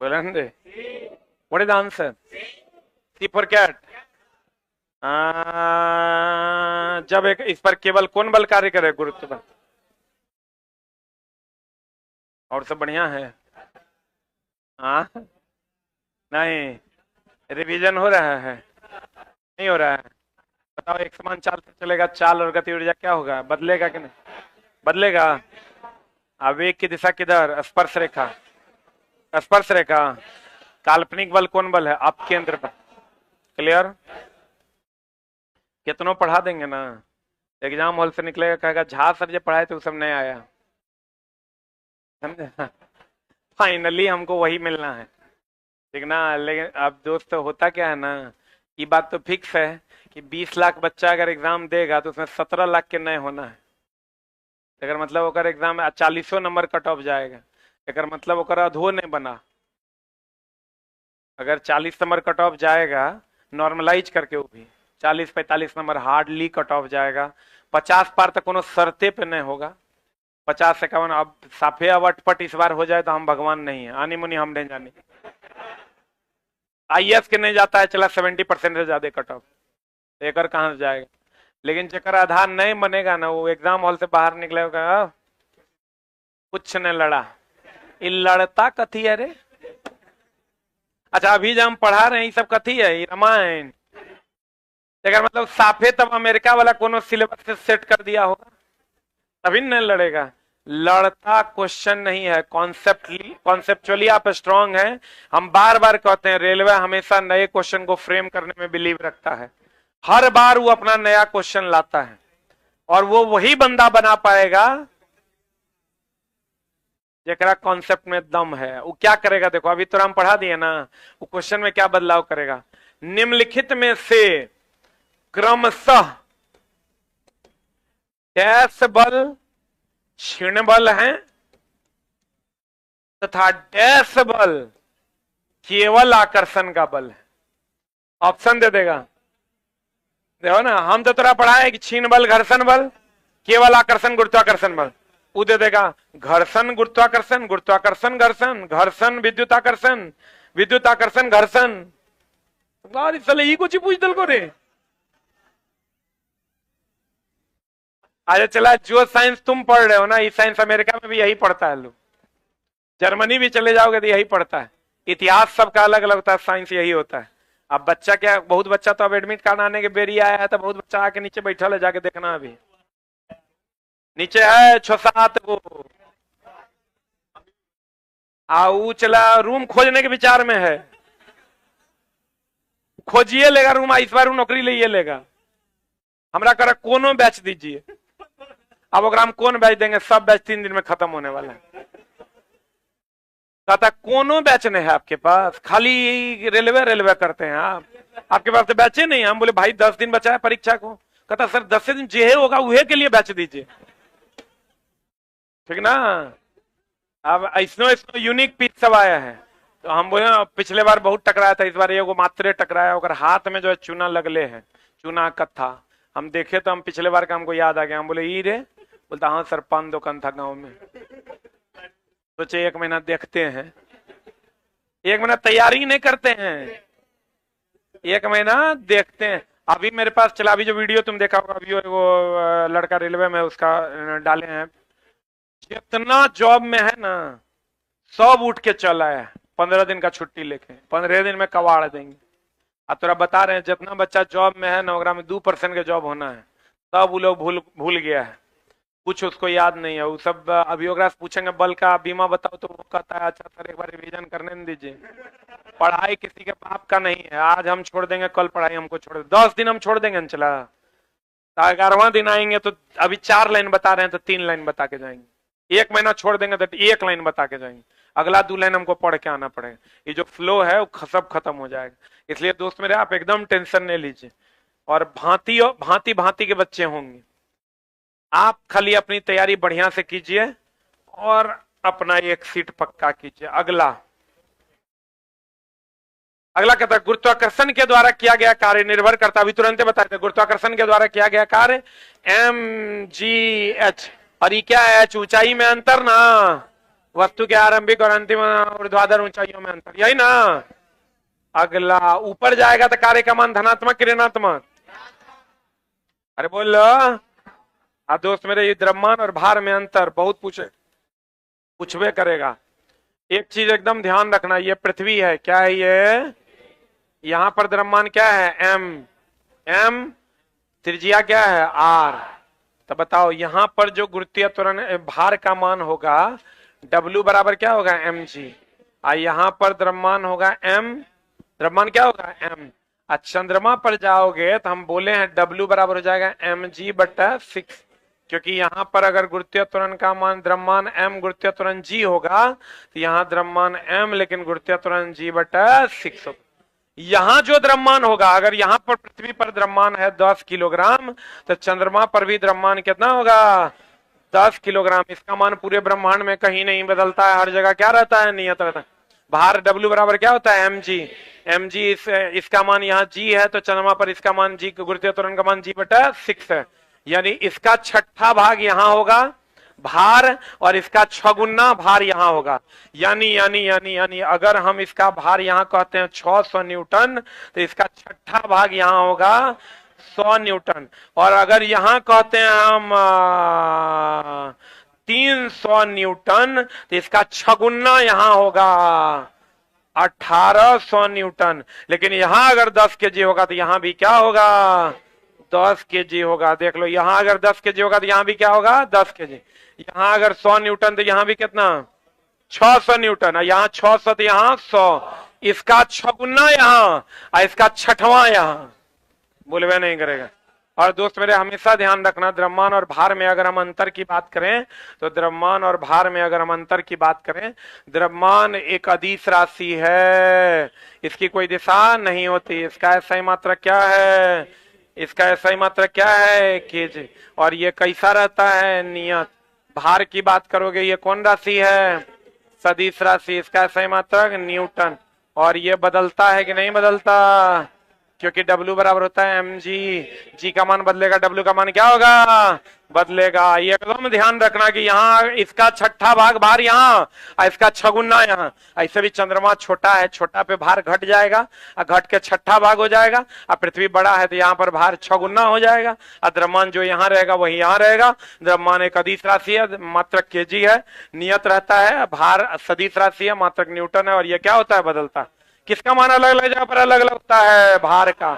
बोलेंगे what is the answer, C for cat. जब एक इस पर केवल कौन बल कार्य करे, गुरुत्व बल। और सब बढ़िया है, हाँ नहीं, रिवीजन हो रहा है, नहीं हो रहा है। बताओ एक समान चाल से चलेगा, चाल और गति ऊर्जा क्या होगा, बदलेगा कि नहीं बदलेगा। आवेग की दिशा किधर, स्पर्श रेखा, स्पर्श रेखा। काल्पनिक बल कौन बल है, आप केंद्र पर। क्लियर, कितनों पढ़ा देंगे ना, एग्जाम हॉल से निकलेगा कहेगा झा सर जो पढ़ाए थे वो सब नहीं आया, समझे। फाइनली हमको वही मिलना है, ठीक ना। लेकिन अब दोस्त होता क्या है ना, ये बात तो फिक्स है कि 20 लाख बच्चा अगर एग्जाम देगा तो उसमें 17 लाख के नए होना है। अगर मतलब अगर एग्जाम में 40 नंबर कट ऑफ जाएगा, अगर मतलब अगर अधो नहीं बना, अगर 40 नंबर कट ऑफ जाएगा नॉर्मलाइज करके, वो भी 40-45 नंबर हार्डली कट ऑफ जाएगा। 50 पार तक कोनो शर्ते पे नहीं होगा। 50-51 अब साफे अब अटपट इस बार हो जाए तो हम भगवान नहीं है, आनी मुनी हम नहीं जानी। आईएएस के नहीं जाता है चला 70% से ज्यादा कट ऑफ, एक कहां से जाएगा। लेकिन जेकर आधार नहीं बनेगा ना, वो एग्जाम हॉल से बाहर निकलेगा कुछ नहीं लड़ा। ये लड़ता कथी है रे? अच्छा अभी जब हम पढ़ा रहे हैं ये सब कथी है? ये रामायण। अगर मतलब साफे तब अमेरिका वाला कोनो सिलेबस से सेट कर दिया होगा तभी नहीं लड़ेगा। लड़ता क्वेश्चन नहीं है, कॉन्सेप्चुअली आप स्ट्रांग हैं। हम बार बार कहते हैं रेलवे हमेशा नए क्वेश्चन को फ्रेम करने में बिलीव रखता है। हर बार वो अपना नया क्वेश्चन लाता है और वो वही बंदा बना पाएगा जेकरा कॉन्सेप्ट में दम है। वो क्या करेगा देखो, अभी तो हम पढ़ा दिए ना, वो क्वेश्चन में क्या बदलाव करेगा। निम्नलिखित में से क्रमशः डैश बल क्षीण बल है तथा डैश बल केवल आकर्षण का बल है। ऑप्शन दे देगा, देखो ना, हम तो थोड़ा पढ़ा है कि क्षीण बल घर्षण बल, केवल आकर्षण गुरुत्वाकर्षण बल। वो दे देगा घर्षण गुरुत्वाकर्षण, गुरुत्वाकर्षण घर्षण, घर्षण विद्युत आकर्षण, विद्युत आकर्षण घर्षण। चले ही कुछ ही पूछ दल को रे। अच्छा चला, जो साइंस तुम पढ़ रहे हो ना, ये साइंस अमेरिका में भी यही पढ़ता है लोग। जर्मनी भी चले जाओगे तो यही पढ़ता है। इतिहास सबका अलग अलग होता है, साइंस यही होता है। अब बच्चा क्या, बहुत बच्चा तो अब एडमिट कार्ड आने के बेरी आया है तो बहुत बच्चा आके नीचे बैठा है, जाके देखना। अभी नीचे है 6-7 वो आऊ चला रूम खोजने के विचार में है। खोजिए लेगा रूम, इस बार नौकरी लिए लेगा। हमरा कर कोनो बैच दीजिए। अब अगर हम कौन बैच देंगे, सब बैच 3 दिन में खत्म होने वाला है। कहता कोनो बैच नहीं है आपके पास, खाली रेलवे करते हैं आप, आपके पास तो बैचे नहीं। हम बोले भाई 10 दिन बचा है परीक्षा को। कहता सर 10 दिन जे होगा वह के लिए बैच दीजिए, ठीक ना। अब ऐसनो यूनिक पीस सब आया है। तो हम बोले पिछले बार बहुत टकराया था, इस बार एगो मात्रे टकराया, और हाथ में जो है चूना लगले है, चूना कत्था। हम देखे तो हम पिछले बार का हमको याद आ गया। हम बोले ई रे, बोलता हाँ सर पान दुकान था गांव में। सोचे 1 महीना देखते हैं, 1 महीना तैयारी नहीं करते हैं, 1 महीना देखते हैं। अभी मेरे पास चला, अभी जो वीडियो तुम देखा होगा, अभी वो लड़का रेलवे में उसका डाले हैं। जितना जॉब में है ना सब उठ के चला है 15 दिन का छुट्टी लेके, 15 दिन में कबाड़ देंगे। अब तोरा बता रहे हैं जितना बच्चा जॉब में है नौकरा में 2% के जॉब होना है, तब वो लोग भूल गया है, कुछ उसको याद नहीं है। वो सब अभी ओकरा से पूछेंगे बल का बीमा बताओ तो वो कहता है अच्छा सर एक बार रिवीजन करने नहीं दीजिए। पढ़ाई किसी के बाप का नहीं है, आज हम छोड़ देंगे कल पढ़ाई हमको छोड़ दे। 10 दिन हम छोड़ देंगे चला, 11वां दिन आएंगे तो अभी 4 लाइन बता रहे हैं तो 3 लाइन बता के जाएंगे। 1 महीना छोड़ देंगे तो 1 लाइन बता के जाएंगे, अगला 2 लाइन हमको पढ़ के आना पड़ेगा। ये जो फ्लो है वो सब खत्म हो जाएगा। इसलिए दोस्त मेरे आप एकदम टेंशन नहीं लीजिए। और भांति के बच्चे होंगे, आप खाली अपनी तैयारी बढ़िया से कीजिए और अपना एक सीट पक्का कीजिए। अगला कहता है गुरुत्वाकर्षण के द्वारा किया गया कार्य निर्भर करता, अभी तुरंत बताए थे, गुरुत्वाकर्षण के द्वारा किया गया कार्य mgh। और ये क्या है? H ऊंचाई में अंतर ना, वस्तु के आरंभिक और अंतिम ऊर्ध्वाधर ऊंचाइयों में अंतर, यही ना। अगला ऊपर जाएगा तो कार्य का मान धनात्मक कि ऋणात्मक? अरे बोल दोस्त मेरे, ये द्रव्यमान और भार में अंतर बहुत पूछवे करेगा। एक चीज एकदम ध्यान रखना, ये पृथ्वी है, क्या है ये? यहां पर द्रव्यमान क्या है? m, त्रिज्या क्या है? r। तो बताओ यहां पर जो गुरुत्वीय त्वरण भार का मान होगा W बराबर क्या होगा? mg। यहां पर द्रव्यमान होगा m, द्रव्यमान क्या होगा? m। चंद्रमा पर जाओगे तो हम बोले हैं W बराबर हो जाएगा mg/6, क्योंकि यहां पर अगर गुरुत्वीय त्वरण का मान द्रव्यमान m गुरुत्वीय त्वरण g होगा तो यहां द्रव्यमान m लेकिन गुरुत्वीय त्वरण g/6 होगा। यहां जो द्रव्यमान होगा, अगर यहां पर पृथ्वी पर द्रव्यमान है 10 किलोग्राम, तो चंद्रमा पर भी द्रव्यमान कितना होगा? 10 किलोग्राम। इसका मान पूरे ब्रह्मांड में कहीं नहीं बदलता है, हर जगह क्या रहता है? नियत रहता है। भार W बराबर क्या होता है? mg। इसका मान यहाँ g है, तो चंद्रमा पर इसका मान g, गुरुत्वीय त्वरण का मान g/6 है। यानी इसका छठा भाग यहाँ होगा भार, और इसका छगुना भार यहाँ होगा। यानी यानी यानी यानी अगर हम इसका भार यहाँ कहते हैं 600 न्यूटन, तो इसका छठा भाग यहाँ होगा 100 न्यूटन। और अगर यहाँ कहते हैं हम 300 न्यूटन, तो इसका छगुना यहाँ होगा 1800 न्यूटन। लेकिन यहां अगर 10 केजी होगा तो यहां भी क्या होगा? 10 केजी होगा। देख लो, यहां अगर 10 केजी होगा तो यहां भी क्या होगा? 10 केजी। यहां अगर 100 न्यूटन तो यहां भी कितना? 600 न्यूटन। यहाँ 600 तो यहाँ 100। इसका छगुना यहाँ और इसका छठवां यहाँ, बोलवे नहीं करेगा। और दोस्त मेरे, हमेशा ध्यान रखना, द्रव्यमान और भार में अगर हम अंतर की बात करें, तो द्रव्यमान और भार में अगर हम अंतर की बात करें, द्रव्यमान एक अदिश राशि है, इसकी कोई दिशा नहीं होती। इसका SI मात्रक क्या है? इसका SI मात्रक क्या है? केजी। और ये कैसा रहता है? नियत। भार की बात करोगे, ये कौन राशि है? सदिश राशि। इसका SI मात्रक न्यूटन। और ये बदलता है कि नहीं बदलता? क्योंकि W बराबर होता है mg। g का मान बदलेगा, W का मान क्या होगा? बदलेगा। ये एकदम ध्यान रखना कि यहाँ इसका छठा भाग भार यहाँ और इसका छगुना यहाँ। ऐसे भी चंद्रमा छोटा है, छोटा पे भार घट जाएगा और घट के छठा भाग हो जाएगा। और पृथ्वी बड़ा है तो यहाँ पर भार छगुना हो जाएगा। और द्रव्यमान जो यहाँ रहेगा वही यहाँ रहेगा। द्रव्यमान एक अदिश राशि है, मात्रक केजी है, नियत रहता है। भार सदिश राशि है, मात्रक न्यूटन है। और ये क्या होता है? बदलता है। किसका मान अलग अलग जगह पर अलग अलग होता है? भार का।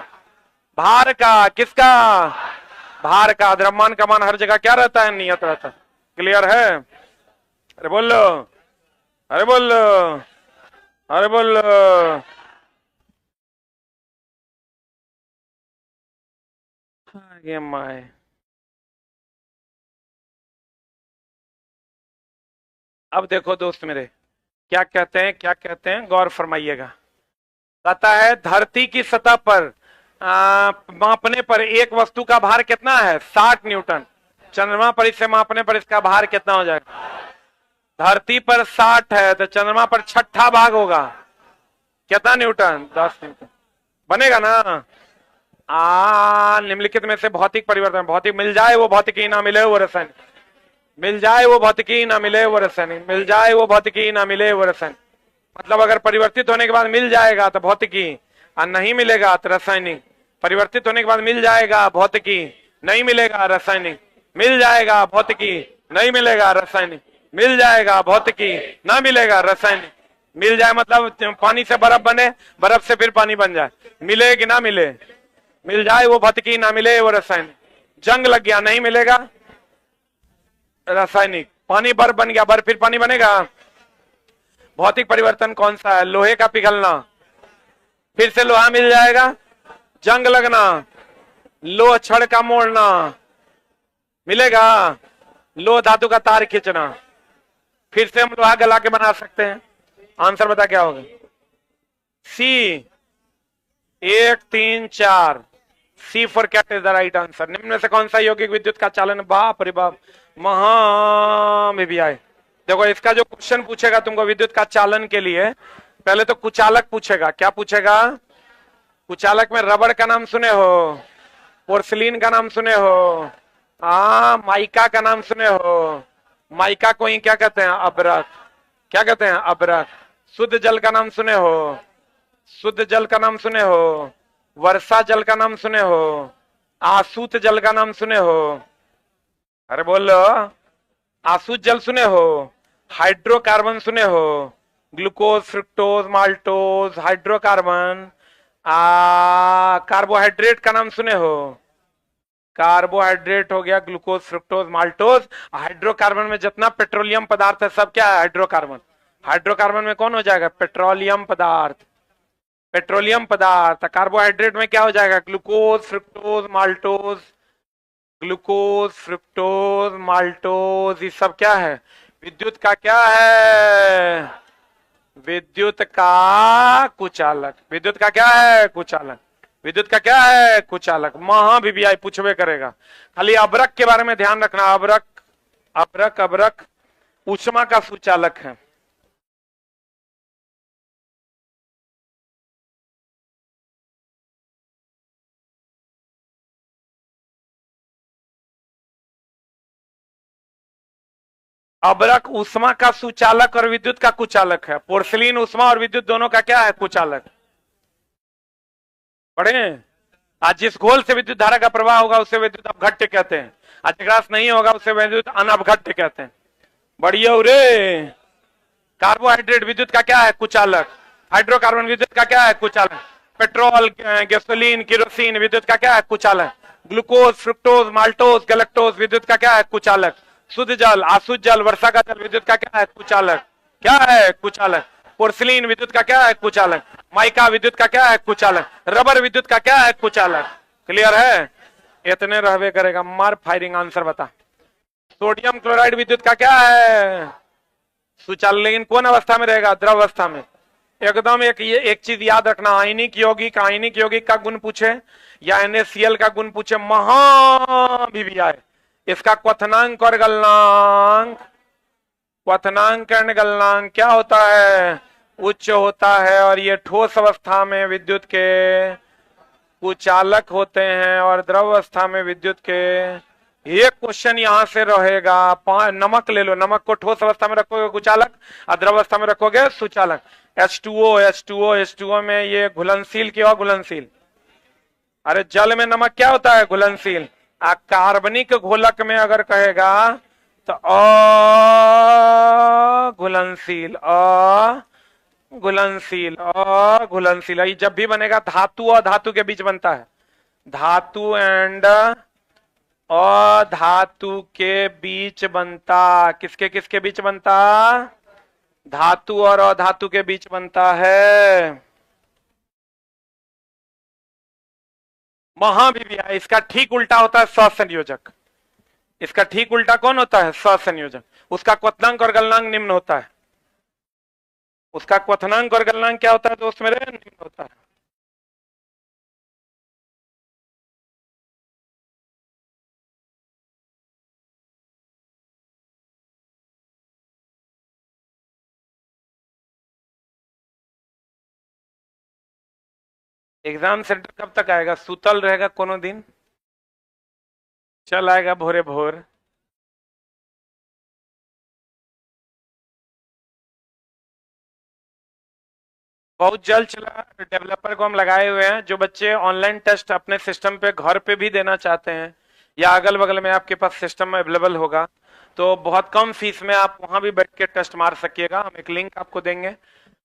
भार का। किसका? भार का। द्रव्यमान का मान हर जगह क्या रहता है? नियत रहता है। क्लियर है? अरे बोल लो, अरे बोल लो, अरे बोल लो। ये माए, अब देखो दोस्त मेरे, क्या कहते हैं, क्या कहते हैं, गौर फरमाइएगा। कहता है धरती की सतह पर मापने पर एक वस्तु का भार कितना है? 60 न्यूटन। चंद्रमा पर इसे मापने पर इसका भार कितना हो जाएगा? धरती पर 60 है तो चंद्रमा पर छठा भाग होगा कितना न्यूटन? 10 न्यूटन। बनेगा ना? निम्नलिखित में से भौतिक परिवर्तन, भौतिक मिल जाए वो भौतिकी, ना मिले वो रासायनिक। मिल जाए वो भौतिकी, ना मिले वो रासायनिक। मिल जाए वो भौतिकी, ना मिले वो रासायनिक। मतलब अगर परिवर्तित होने के बाद मिल जाएगा तो भौतिकी, और नहीं मिलेगा तो रासायनिक। परिवर्तित होने के बाद मिल जाएगा भौतिकी, नहीं मिलेगा रासायनिक। मिल जाएगा भौतिकी, नहीं मिलेगा रासायनिक। मिल जाएगा भौतिकी, ना मिलेगा रासायनिक। मिल जाए मतलब पानी से बर्फ बने, बर्फ से फिर पानी बन जाए। मिले कि ना मिले? मिल जाए वो भौतिकी, ना मिले वो रासायनिक। जंग लग गया, नहीं मिलेगा रासायनिक। पानी बर्फ बन गया, बर्फ फिर पानी बनेगा। भौतिक परिवर्तन कौन सा है? लोहे का पिघलना, फिर से लोहा मिल जाएगा। जंग लगना, लोह छड़ का मोड़ना, मिलेगा। लोह धातु का तार खींचना, फिर से हम लोहा गला के बना सकते हैं। आंसर बता क्या होगा? C. 1 3 4, C for cat is the right answer. निम्न में से कौन सा यौगिक विद्युत का चालन? बाप रे बाप, महाभियाय। देखो, इसका जो क्वेश्चन पूछेगा तुमको विद्युत का चालन के लिए, पहले तो कुचालक पूछेगा। क्या पूछेगा? कुचालक में रबड़ का नाम सुने हो, पोर्सिलीन का नाम सुने हो, माइका का नाम सुने हो। माइका को ही क्या कहते हैं? अभ्रक। क्या कहते हैं? अभ्रक। शुद्ध जल का नाम सुने हो, शुद्ध जल का नाम सुने हो, वर्षा जल का नाम सुने हो, आसूत जल का नाम सुने हो। अरे बोलो, आसूत जल सुने हो, हाइड्रोकार्बन सुने हो, glucose, fructose, maltose, hydrocarbon. Carbohydrate का नाम सुने हो, कार्बोहाइड्रेट हो गया, ग्लूकोज, फ्रुक्टोज, माल्टोज। हाइड्रोकार्बन में जितना पेट्रोलियम पदार्थ है सब क्या है? हाइड्रोकार्बन। हाइड्रोकार्बन में कौन हो जाएगा? पेट्रोलियम पदार्थ। पेट्रोलियम पदार्थ। कार्बोहाइड्रेट में क्या हो जाएगा? Glucose, fructose, maltose. Glucose, fructose, maltose, ये सब क्या है? विद्युत का क्या है? विद्युत का कुचालक। विद्युत का क्या है? कुचालक। विद्युत का क्या है? कुचालक। महाभिव्याई पूछवे करेगा। खाली अबरक के बारे में ध्यान रखना। अबरक अबरक अबरक ऊष्मा का सुचालक है। अबरक ऊष्मा का सुचालक और विद्युत का कुचालक है। पोर्सिलीन ऊष्मा और विद्युत दोनों का क्या है? कुचालक। पढ़े? आज जिस घोल से विद्युत धारा का प्रवाह होगा उसे विद्युत अपघट्य कहते हैं। आज ग्रास नहीं होगा उसे विद्युत अनअपघट्य कहते हैं। बढ़िया रे। कार्बोहाइड्रेट विद्युत का क्या है? कुचालक। हाइड्रोकार्बन विद्युत का क्या है? कुचालक। पेट्रोल, गैसोलीन, केरोसिन विद्युत का क्या है? कुचालक। ग्लूकोज, फ्रुक्टोज, माल्टोज, गैलेक्टोज विद्युत का क्या है? कुचालक। शुद्ध जल, अशुद्ध जल, वर्षा का जल विद्युत का क्या है? कुचालक। क्या है? कुचालक। पोर्सिलीन विद्युत का क्या है? कुचालक। माइका विद्युत का क्या है? कुचालक। रबर विद्युत का क्या है? कुचालक। क्लियर है? इतने रहवे करेगा। मार फायरिंग आंसर बता। सोडियम क्लोराइड विद्युत का क्या है? सुचालक। लेकिन कौन अवस्था में रहेगा? द्रव अवस्था में। एकदम एक चीज याद रखना। आयनिक यौगिक का गुण पूछे या NaCl का गुण पूछे, महाभिव्याय, इसका क्वथनांक और गलनांक, क्वथनांक एंड गलनांक क्या होता है? उच्च होता है। और ये ठोस अवस्था में विद्युत के कुचालक होते हैं और द्रव अवस्था में विद्युत के। एक क्वेश्चन यहां से रहेगा। नमक ले लो। नमक को ठोस अवस्था में रखोगे कुचालक और द्रव अवस्था में रखोगे सुचालक। H2O में ये घुलनशील क्यों? घुलनशील। अरे जल में नमक क्या होता है? घुलनशील। कार्बनिक घोलक में अगर कहेगा तो अघुलनशील, अघुलनशील, अघुलनशील। ये जब भी बनेगा धातु और धातु के बीच बनता है। धातु एंड अधातु के बीच बनता। किसके किसके बीच बनता? धातु और अधातु के बीच बनता है। महाभिव्याय। इसका ठीक उल्टा होता है सहसंयोजक। इसका ठीक उल्टा कौन होता है? सहसंयोजक। उसका क्वथनांक और गलनांक निम्न होता है। उसका क्वथनांक और गलनांक क्या होता है दोस्त मेरे? निम्न होता है। एग्जाम सेंटर कब तक आएगा? सुतल रहेगा कोनो दिन? चल आएगा भोरे भोर। बहुत जल्द चला। डेवलपर को हम लगाए हुए हैं। जो बच्चे ऑनलाइन टेस्ट अपने सिस्टम पे घर पे भी देना चाहते हैं या अगल बगल में आपके पास सिस्टम में अवेलेबल होगा तो बहुत कम फीस में आप वहां भी बैठ के टेस्ट मार सकिएगा। हम एक लिंक आपको देंगे,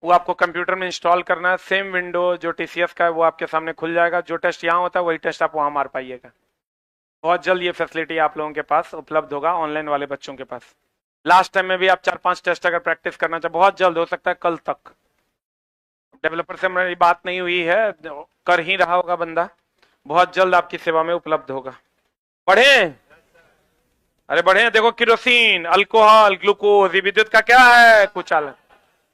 वो आपको कंप्यूटर में इंस्टॉल करना है। सेम विंडो जो TCS का है वो आपके सामने खुल जाएगा। जो टेस्ट यहाँ होता है वही टेस्ट आप वहां मार पाइएगा। बहुत जल्द ये फैसिलिटी आप लोगों के पास उपलब्ध होगा, ऑनलाइन वाले बच्चों के पास। लास्ट टाइम में भी आप 4-5 टेस्ट अगर प्रैक्टिस करना चाहे, बहुत जल्द हो सकता है कल तक। डेवलपर से मेरी बात नहीं हुई है, कर ही रहा होगा बंदा। बहुत जल्द आपकी सेवा में उपलब्ध होगा। बढ़े? अरे बढ़े। देखो केरोसिन, अल्कोहल, ग्लूकोज, ये विद्युत का क्या है? कुचालक।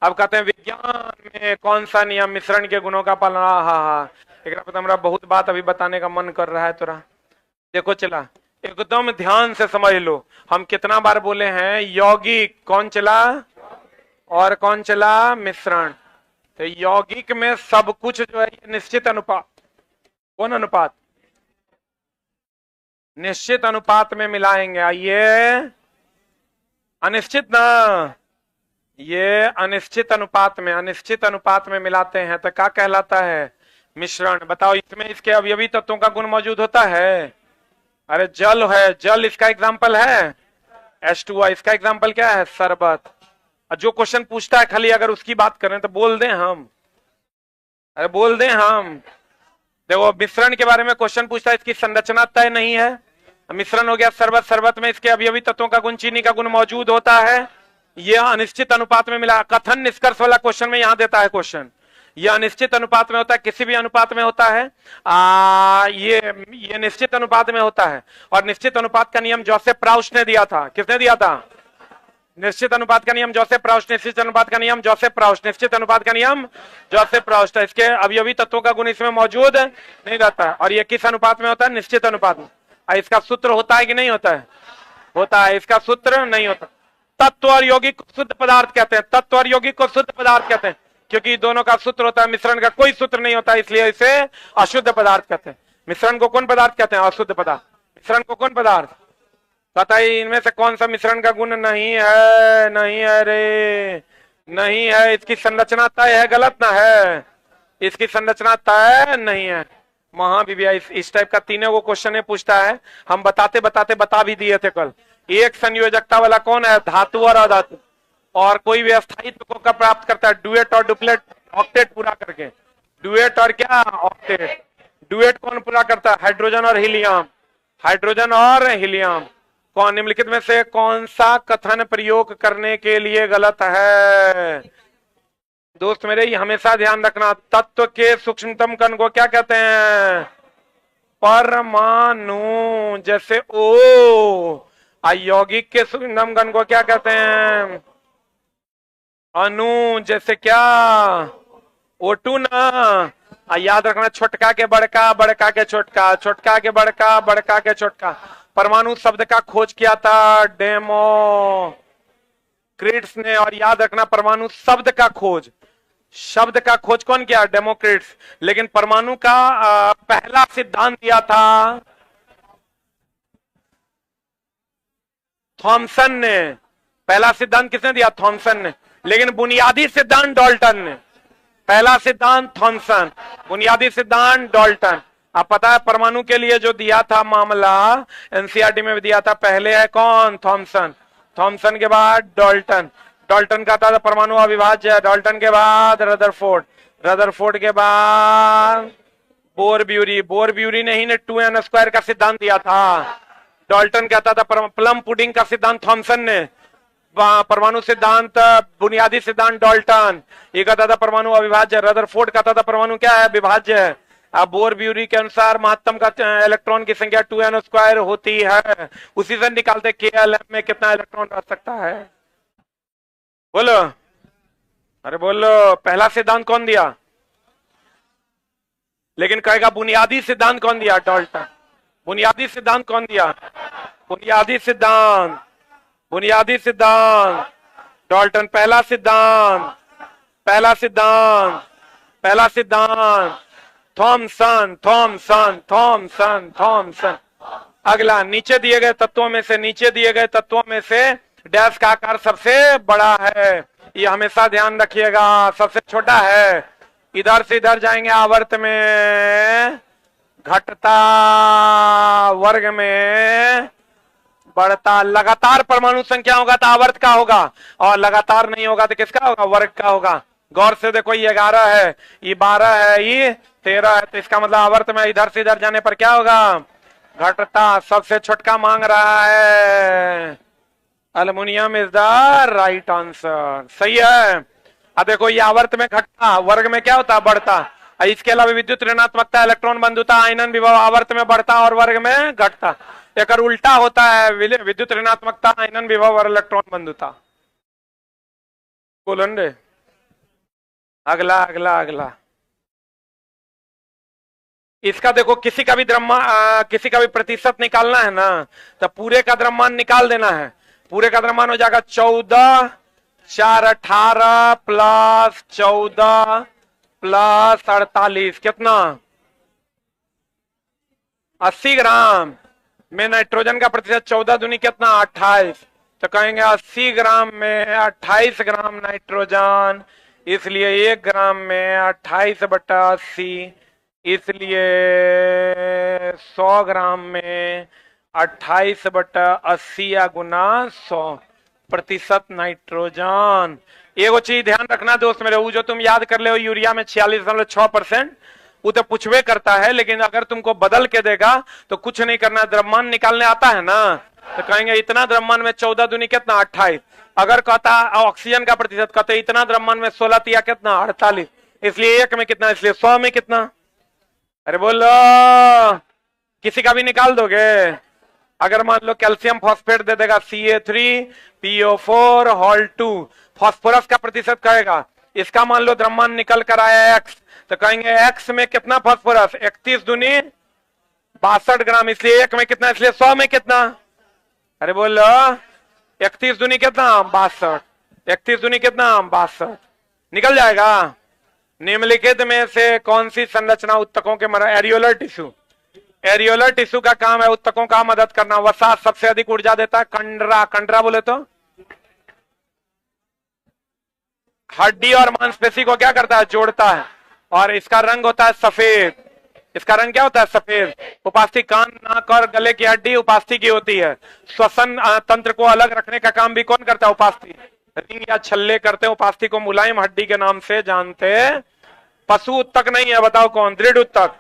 अब कहते हैं विज्ञान में कौन सा नियम मिश्रण के गुणों का पालन? हाँ, एक हमारा बहुत बात अभी बताने का मन कर रहा है तोरा। देखो चला, एकदम ध्यान से समझ लो। हम कितना बार बोले हैं यौगिक कौन चला और कौन चला? मिश्रण। तो यौगिक में सब कुछ जो है ये निश्चित अनुपात। कौन अनुपात? निश्चित अनुपात में मिलाएंगे। ये अनिश्चित ना, ये अनिश्चित अनुपात में मिलाते हैं तो क्या कहलाता है? मिश्रण। बताओ इसमें इसके अवयवी तत्वों का गुण मौजूद होता है? अरे जल है, जल इसका एग्जाम्पल है। H2O इसका एग्जाम्पल क्या है? शरबत। जो क्वेश्चन पूछता है खाली अगर उसकी बात करें तो बोल दें हम। अरे बोल दें हम। देखो मिश्रण के बारे में क्वेश्चन पूछता है, इसकी संरचना तय नहीं है। मिश्रण हो गया शरबत। शरबत में इसके अवयवी तत्वों का गुण, चीनी का गुण मौजूद होता है। यह अनिश्चित अनुपात में मिला। कथन निष्कर्ष वाला क्वेश्चन में यहां देता है क्वेश्चन। यह अनिश्चित अनुपात में होता है, किसी भी अनुपात में होता है। ये निश्चित अनुपात में होता है। और निश्चित अनुपात का नियम जोसेफ प्राउस्ट ने दिया था। किसने दिया था? निश्चित अनुपात का नियम जोसेफ प्राउस्ट, निश्चित अनुपात का नियम जोसेफ प्राउस्ट, निश्चित अनुपात का नियम जोसेफ प्राउस्ट। इसके अवयवी तत्वों का गुण इसमें मौजूद नहीं रहता। और ये किस अनुपात में होता है? निश्चित अनुपात में। इसका सूत्र होता है कि नहीं होता है? होता है। इसका सूत्र नहीं होता। तत्व और यौगिक को शुद्ध पदार्थ कहते हैं, तत्व और यौगिक को शुद्ध पदार्थ कहते हैं, क्योंकि दोनों का सूत्र होता है, मिश्रण का कोई सूत्र नहीं होता, इसलिए इसे अशुद्ध पदार्थ कहते हैं। मिश्रण को कौन पदार्थ कहते हैं? अशुद्ध पदार्थ। मिश्रण को कौन पदार्थ? बताइए इनमें से कौन सा मिश्रण का गुण नहीं है? नहीं है रे, नहीं है। इसकी संरचना तय है, गलत ना है? इसकी संरचना तय नहीं है। महाविद्या इस टाइप का तीनों को क्वेश्चन पूछता है, हम बताते बताते बता भी दिए थे कल। एक संयोजकता वाला कौन है? धातु और अधातु। और कोई भी अस्थायित्व को कब प्राप्त करता है? डुएट और डुप्लेट, ऑक्टेट पूरा करके। डुएट और क्या? ऑक्टेट। डुएट कौन पूरा करता है? हाइड्रोजन और हीलियम। हाइड्रोजन और हीलियम। कौन निम्नलिखित में से कौन सा कथन प्रयोग करने के लिए गलत है? दोस्त मेरे, ये हमेशा ध्यान रखना, तत्व के सूक्ष्मतम कण को क्या कहते हैं? परमाणु। जैसे ओ। यौगिक के सूक्ष्मतम कण को क्या कहते हैं? अणु। जैसे क्या? O2 ना। याद रखना, छोटका के बड़का, बड़का के छोटका, छोटका के बड़का, बड़का के छोटका। परमाणु शब्द का खोज किया था डेमोक्रिट्स ने। और याद रखना, परमाणु शब्द का खोज, शब्द का खोज कौन किया? डेमोक्रिट्स। लेकिन परमाणु का पहला सिद्धांत दिया था थॉमसन ने। पहला सिद्धांत किसने दिया? थॉमसन ने। लेकिन बुनियादी सिद्धांत डाल्टन ने। पहला सिद्धांत थॉमसन, बुनियादी सिद्धांत डाल्टन। आप पता है परमाणु के लिए जो दिया था मामला, एनसीईआरटी में भी दिया था, पहले है कौन? थॉमसन। थॉमसन के बाद डाल्टन। डाल्टन का था परमाणु अविभाज्य। डाल्टन के बाद रदरफोर्ड। रदरफोर्ड के बाद बोर-ब्यूरी। बोर-ब्यूरी ने ही ने 2n² का सिद्धांत दिया था। डाल्टन कहता था प्लम पुडिंग का सिद्धांत थॉमसन ने। परमाणु सिद्धांत, बुनियादी सिद्धांत डाल्टन। ये कहता था परमाणु अविभाज्य। रदरफोर्ड कहता था परमाणु क्या है? विभाज्य है। अब बोर-ब्यूरी के अनुसार महत्तम का इलेक्ट्रॉन की संख्या 2n² होती है। उसी से निकालते KLM में कितना इलेक्ट्रॉन रह सकता है। बोलो, अरे बोलो, पहला सिद्धांत कौन दिया? लेकिन कहेगा बुनियादी सिद्धांत कौन दिया? डाल्टन। बुनियादी सिद्धांत कौन दिया? बुनियादी सिद्धांत, बुनियादी सिद्धांत डाल्टन। पहला सिद्धांत, पहला सिद्धांत, पहला सिद्धांत थॉमसन, थॉमसन, थॉमसन, थॉमसन। अगला, नीचे दिए गए तत्वों में से, नीचे दिए गए तत्वों में से डैश का आकार सबसे बड़ा है। ये हमेशा ध्यान रखिएगा, सबसे छोटा है। इधर से इधर जाएंगे आवर्त में घटता, वर्ग में बढ़ता। लगातार परमाणु संख्या होगा तो आवर्त का होगा, और लगातार नहीं होगा तो किसका होगा? वर्ग का होगा। गौर से देखो, ये 11 है, ये 12 है, ये 13 है, तो इसका मतलब आवर्त में इधर से इधर जाने पर क्या होगा? घटता। सबसे छोटका मांग रहा है, aluminium is the right answer. सही है। अब देखो, ये आवर्त में घटता, वर्ग में क्या होता? बढ़ता। इसके अलावा विद्युत ऋणात्मकता, इलेक्ट्रॉन बंधुता, आयनन विभव आवर्त में बढ़ता और वर्ग में घटता। एक उल्टा होता है, विद्युत ऋणात्मकता, आयनन विभव और इलेक्ट्रॉन बंधुता। बोलन रे। अगला अगला अगला, इसका देखो, किसी का भी द्रव्यमान, किसी का भी प्रतिशत निकालना है ना, तो पूरे का द्रव्यमान निकाल देना है। पूरे का द्रव्यमान हो जाएगा 14, 4 18 प्लस 14 प्लस 48, कितना? 80 ग्राम। में नाइट्रोजन का प्रतिशत 14 दूनी कितना? 28। तो कहेंगे 80 ग्राम में 28 ग्राम नाइट्रोजन, इसलिए 1 ग्राम में 28/80, इसलिए 100 ग्राम में 28/80 या गुना 100% नाइट्रोजन। एगो चीज ध्यान रखना दोस्त मेरे, वो जो तुम याद कर ले हो यूरिया में 46.6%, वो तो पूछवे करता है, लेकिन अगर तुमको बदल के देगा तो कुछ नहीं करना। द्रव्यमान निकालने आता है ना, तो कहेंगे इतना द्रव्यमान में 14 दूनी कितना? 28। अगर कहता ऑक्सीजन का प्रतिशत, कहते इतना द्रव्यमान में 16 तिया कितना? 48। इसलिए 1 में कितना, इसलिए 100 में कितना? अरे बोलो, किसी का भी निकाल दोगे? अगर मान लो कैल्शियम फॉस्फेट दे देगा CA3PO4 हॉल 2, फास्फोरस का प्रतिशत कहेगा, इसका मान लो द्रव्यमान निकल कर आया x, तो कहेंगे x में कितना फास्फोरस, 31 दूनी 62 ग्राम, इसलिए 1 में कितना, इसलिए 100 में कितना, अरे बोलो 31 दूनी कितना 62, 31 दूनी कितना 62, निकल जाएगा। निम्नलिखित में से कौन सी संरचना उत्तकों के एरियोलर टिश्यू, एरियोलर टिश्यू का काम है उत्तकों का मदद करना। वसा सबसे अधिक ऊर्जा देता है, कंडरा, कंडरा बोले तो हड्डी और मांसपेशी को क्या करता है, जोड़ता है, और इसका रंग होता है सफेद, इसका रंग क्या होता है, सफेद। उपास्थि कान, नाक और गले की हड्डी उपास्थि की होती है। श्वसन तंत्र को अलग रखने का काम भी कौन करता है, उपास्थि। रिंग या छल्ले करते, उपास्थि को मुलायम हड्डी के नाम से जानते। पशु उत्तक नहीं है, बताओ कौन, दृढ़ उत्तक।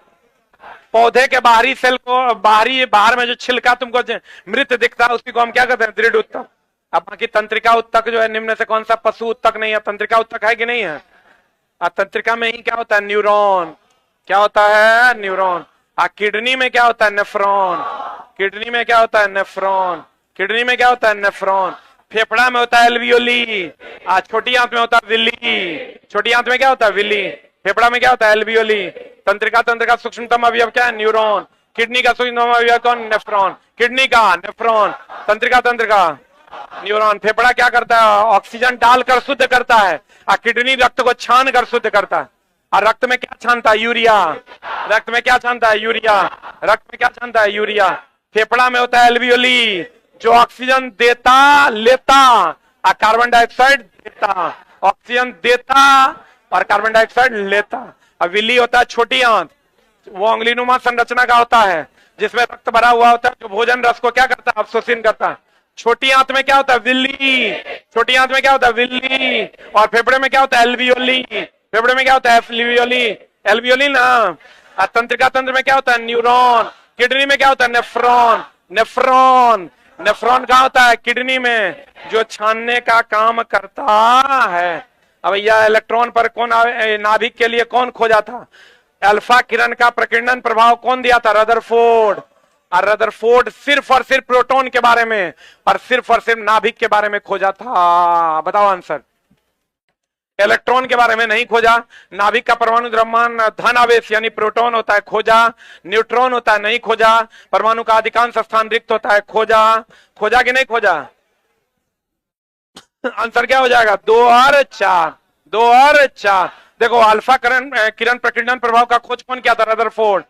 पौधे के बाहरी सेल को, बाहर में जो छिलका तुमको मृत दिखता है उसी को हम क्या कहते हैं, दृढ़ उत्तक। अब बाकी तंत्रिका उत्तक जो है, निम्न से कौन सा पशु उत्तक नहीं है, तंत्रिका उत्तक है कि नहीं है। तंत्रिका में ही क्या होता है, न्यूरॉन, क्या होता है, न्यूरॉन। किडनी में क्या होता है, नेफ्रॉन, किडनी में क्या होता है, नेफ्रॉन, किडनी में क्या होता है, नेफ्रॉन। फेफड़ा में होता है एल्वियोली, छोटी आंत में होता है विली, छोटी आंत में क्या होता है, विली, फेफड़ा में क्या होता है, एल्वियोली। तंत्रिका, तंत्र का सूक्ष्मतम अवयव क्या है, न्यूरॉन। किडनी का सूक्ष्मतम अवयव कौन, नेफ्रॉन, किडनी का नेफ्रॉन, तंत्रिका, तंत्र का न्यूरॉन। फेफड़ा क्या करता है, ऑक्सीजन डालकर शुद्ध करता है, और किडनी रक्त को छान कर शुद्ध करता है। और रक्त में क्या छानता है, यूरिया, रक्त में क्या छानता है, यूरिया, रक्त में क्या छानता है, यूरिया। फेफड़ा में होता है एल्वियोली, जो ऑक्सीजन देता लेता और कार्बन डाइऑक्साइड देता, ऑक्सीजन देता और कार्बन डाइऑक्साइड लेता। और विली होता है छोटी आंत, वो उंगलीनुमा संरचना का होता है, जिसमें रक्त भरा हुआ होता है, जो भोजन रस को क्या करता है, अवशोषण करता है। छोटी आंत में क्या होता है, विली, छोटी आंत में क्या होता है, विली। और फेफड़े में क्या होता है, एल्वियोली, फेफड़े में क्या होता है, एल्वियोली, एल्वियोली ना। तंत्रिका तंत्र में क्या होता है, न्यूरॉन। किडनी में क्या होता है, नेफ्रॉन, नेफ्रॉन, नेफ्रॉन कहाँ होता है, किडनी में, जो छानने का काम करता है। अब भैया इलेक्ट्रॉन पर कौन, नाभिक के लिए कौन खोजा था, अल्फा किरण का प्रकीर्णन प्रभाव कौन दिया था, रदरफोर्ड। और रदरफोर्ड सिर्फ और सिर्फ प्रोटॉन के बारे में और सिर्फ नाभिक के बारे में खोजा था। बताओ आंसर। इलेक्ट्रॉन के बारे में नहीं खोजा। नाभिक का परमाणु द्रव्यमान धन आवेश यानी प्रोटॉन होता है, खोजा। न्यूट्रॉन होता है, नहीं खोजा। परमाणु का अधिकांश स्थान रिक्त होता है, खोजा। खोजा कि नहीं खोजा। आंसर क्या हो जाएगा, 2 और 4, 2 और 4। देखो अल्फा किरण प्रकीर्णन प्रभाव का खोज कौन किया था, रदरफोर्ड।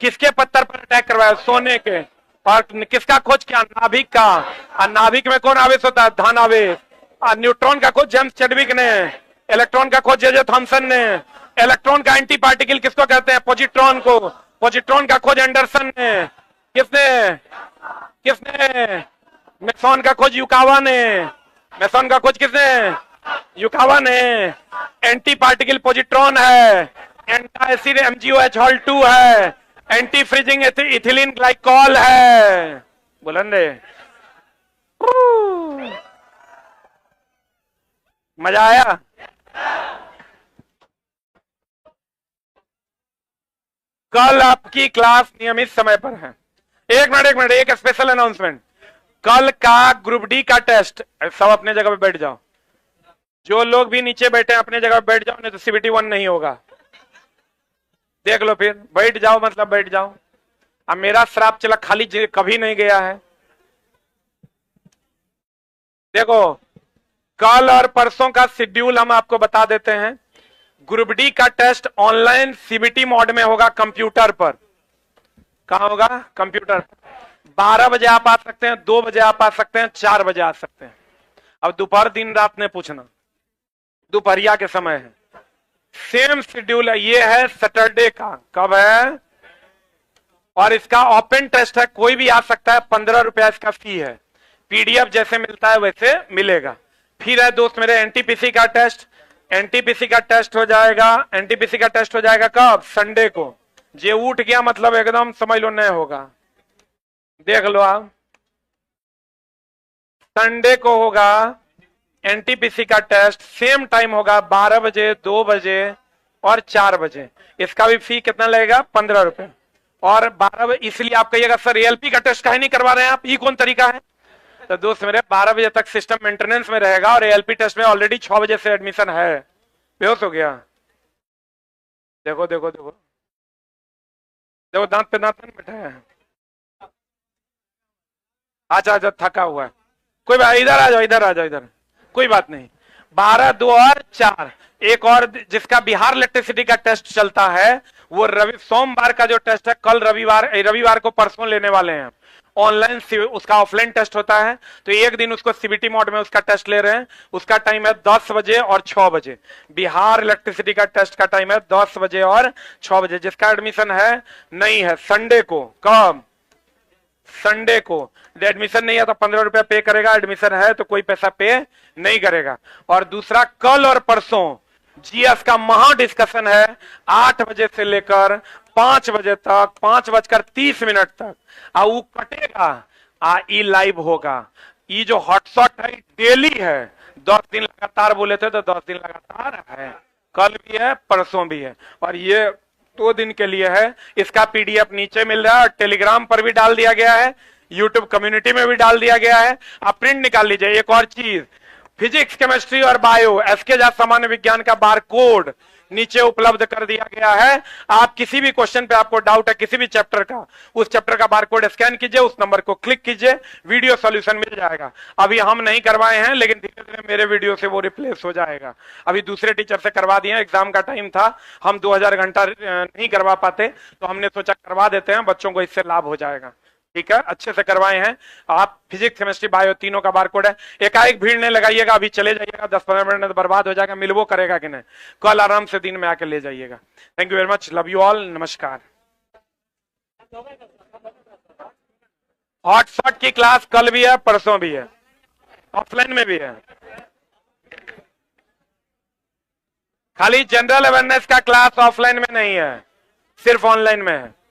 किसके पत्थर पर अटैक करवाया, सोने के। और किसका खोज किया, नाभिक का। और नाभिक में कौन आवेश होता है, धन आवेश। और न्यूट्रॉन का खोज जेम्स चैडविक ने। इलेक्ट्रॉन का खोज जे थॉमसन ने। इलेक्ट्रॉन का एंटी पार्टिकल किसको कहते हैं, पॉजिट्रॉन को। पॉजिट्रॉन का खोज एंडरसन ने। किसने, किसने, मेसॉन का खोज युकावा ने। मेसॉन का खोज किसने, युकावा ने। एंटी पार्टिकल पॉजिट्रॉन है। एंटी एसिड MgOH हॉल 2 है। एंटी फ्रीजिंग इथिलीन ग्लाइकॉल है। बुलंद मजा आया। कल आपकी क्लास नियमित समय पर है। एक मिनट, एक स्पेशल अनाउंसमेंट। कल का ग्रुप डी का टेस्ट, सब अपने जगह पे बैठ जाओ। जो लोग भी नीचे बैठे हैं अपने जगह पे बैठ जाओ, नहीं तो CBT 1 नहीं होगा। देख लो फिर, बैठ जाओ मतलब बैठ जाओ। अब मेरा श्राप चला खाली कभी नहीं गया है। देखो कल और परसों का शेड्यूल हम आपको बता देते हैं। ग्रुप डी का टेस्ट ऑनलाइन CBT मोड में होगा, कंप्यूटर पर। कहां होगा, कंप्यूटर पर। 12 बजे आप आ सकते हैं, 2 बजे आप आ सकते हैं, 4 बजे आ सकते हैं। अब दोपहर दिन रात में पूछना, दोपहरिया के समय है। सेम शेड्यूल है। ये है सैटरडे का, कब है। और इसका ओपन टेस्ट है, कोई भी आ सकता है। 15 रुपया इसका फी है। PDF जैसे मिलता है वैसे मिलेगा। फिर है दोस्त मेरे NTPC का टेस्ट। NTPC का टेस्ट हो जाएगा, NTPC का टेस्ट हो जाएगा कब, संडे को। जे उठ गया मतलब एकदम समझ लो नहीं होगा। देख लो आप, संडे को होगा NTPC का टेस्ट। सेम टाइम होगा, 12 बजे, 2 बजे और 4 बजे। इसका भी फी कितना लगेगा, 15 रुपए। और 12 बजे, इसलिए आप कहिएगा सर एएलपी का टेस्ट काहे नहीं करवा रहे हैं आप, ये कौन तरीका है? तो दोस्त मेरे 12 बजे तक सिस्टम मेंटेनेंस में रहेगा और एएलपी टेस्ट में ऑलरेडी 6 बजे से एडमिशन है। बेहोश हो गया? देखो देखो देखो देखो, दांत पे दांत नहीं बैठा है। अच्छा अच्छा, थका हुआ है, कोई बात, इधर आ जाओ, इधर आ जाओ, इधर, कोई बात नहीं। 12, 2 और 4, एक और जिसका बिहार इलेक्ट्रिसिटी का टेस्ट चलता है, वो सोमवार का जो टेस्ट है, कल रविवार को परसों लेने वाले हैं। ऑनलाइन उसका ऑफलाइन टेस्ट होता है, तो एक दिन उसको सीबीटी मोड में उसका टेस्ट ले रहे हैं। उसका टाइम है 10 बजे और 6 बजे। बिहार इलेक्ट्रिसिटी का टेस्ट का टाइम है 10 बजे और 6 बजे। जिसका एडमिशन है नहीं है संडे को, कब? संडे को। एडमिशन नहीं है तो 15 रुपया पे करेगा, एडमिशन है तो कोई पैसा पे नहीं करेगा। और दूसरा, कल और परसों जीएस का महा डिस्कशन है, 8 बजे से लेकर 5 बजे तक, 5:30 तक। वो कटेगा, ई लाइव होगा। ये जो हॉटशॉट है डेली है, 10 दिन लगातार बोले थे तो 10 दिन लगातार है, कल भी है परसों भी है, और ये 2 दिन के लिए है। इसका पीडीएफ नीचे मिल रहा है और टेलीग्राम पर भी डाल दिया गया है, यूट्यूब कम्युनिटी में भी डाल दिया गया है। आप प्रिंट निकाल लीजिए। एक और चीज, फिजिक्स, केमिस्ट्री और बायो, एसके जा सामान्य विज्ञान का बारकोड नीचे उपलब्ध कर दिया गया है। आप किसी भी क्वेश्चन पे आपको डाउट है किसी भी चैप्टर का, उस चैप्टर का बारकोड स्कैन कीजिए, उस नंबर को क्लिक कीजिए, वीडियो सॉल्यूशन मिल जाएगा। अभी हम नहीं करवाए हैं, लेकिन धीरे धीरे मेरे वीडियो से वो रिप्लेस हो जाएगा। अभी दूसरे टीचर से करवा दिए, एग्जाम का टाइम था, हम 2000 घंटा नहीं करवा पाते, तो हमने सोचा करवा देते हैं, बच्चों को इससे लाभ हो जाएगा। ठीक है, अच्छे से करवाए हैं आप। फिजिक्स, केमिस्ट्री, बायो तीनों का बारकोड है। एकाएक भीड़ नहीं लगाइएगा, अभी चले जाइएगा, 10-15 मिनट में तो बर्बाद हो जाएगा। मिलवो करेगा कि नहीं, कल आराम से दिन में आके ले जाइएगा। Thank you very much, love you all, नमस्कार। हॉटशॉट की क्लास कल भी है, परसों भी है, ऑफलाइन में भी है। खाली जनरल अवेयरनेस का क्लास ऑफलाइन में नहीं है, सिर्फ ऑनलाइन में है।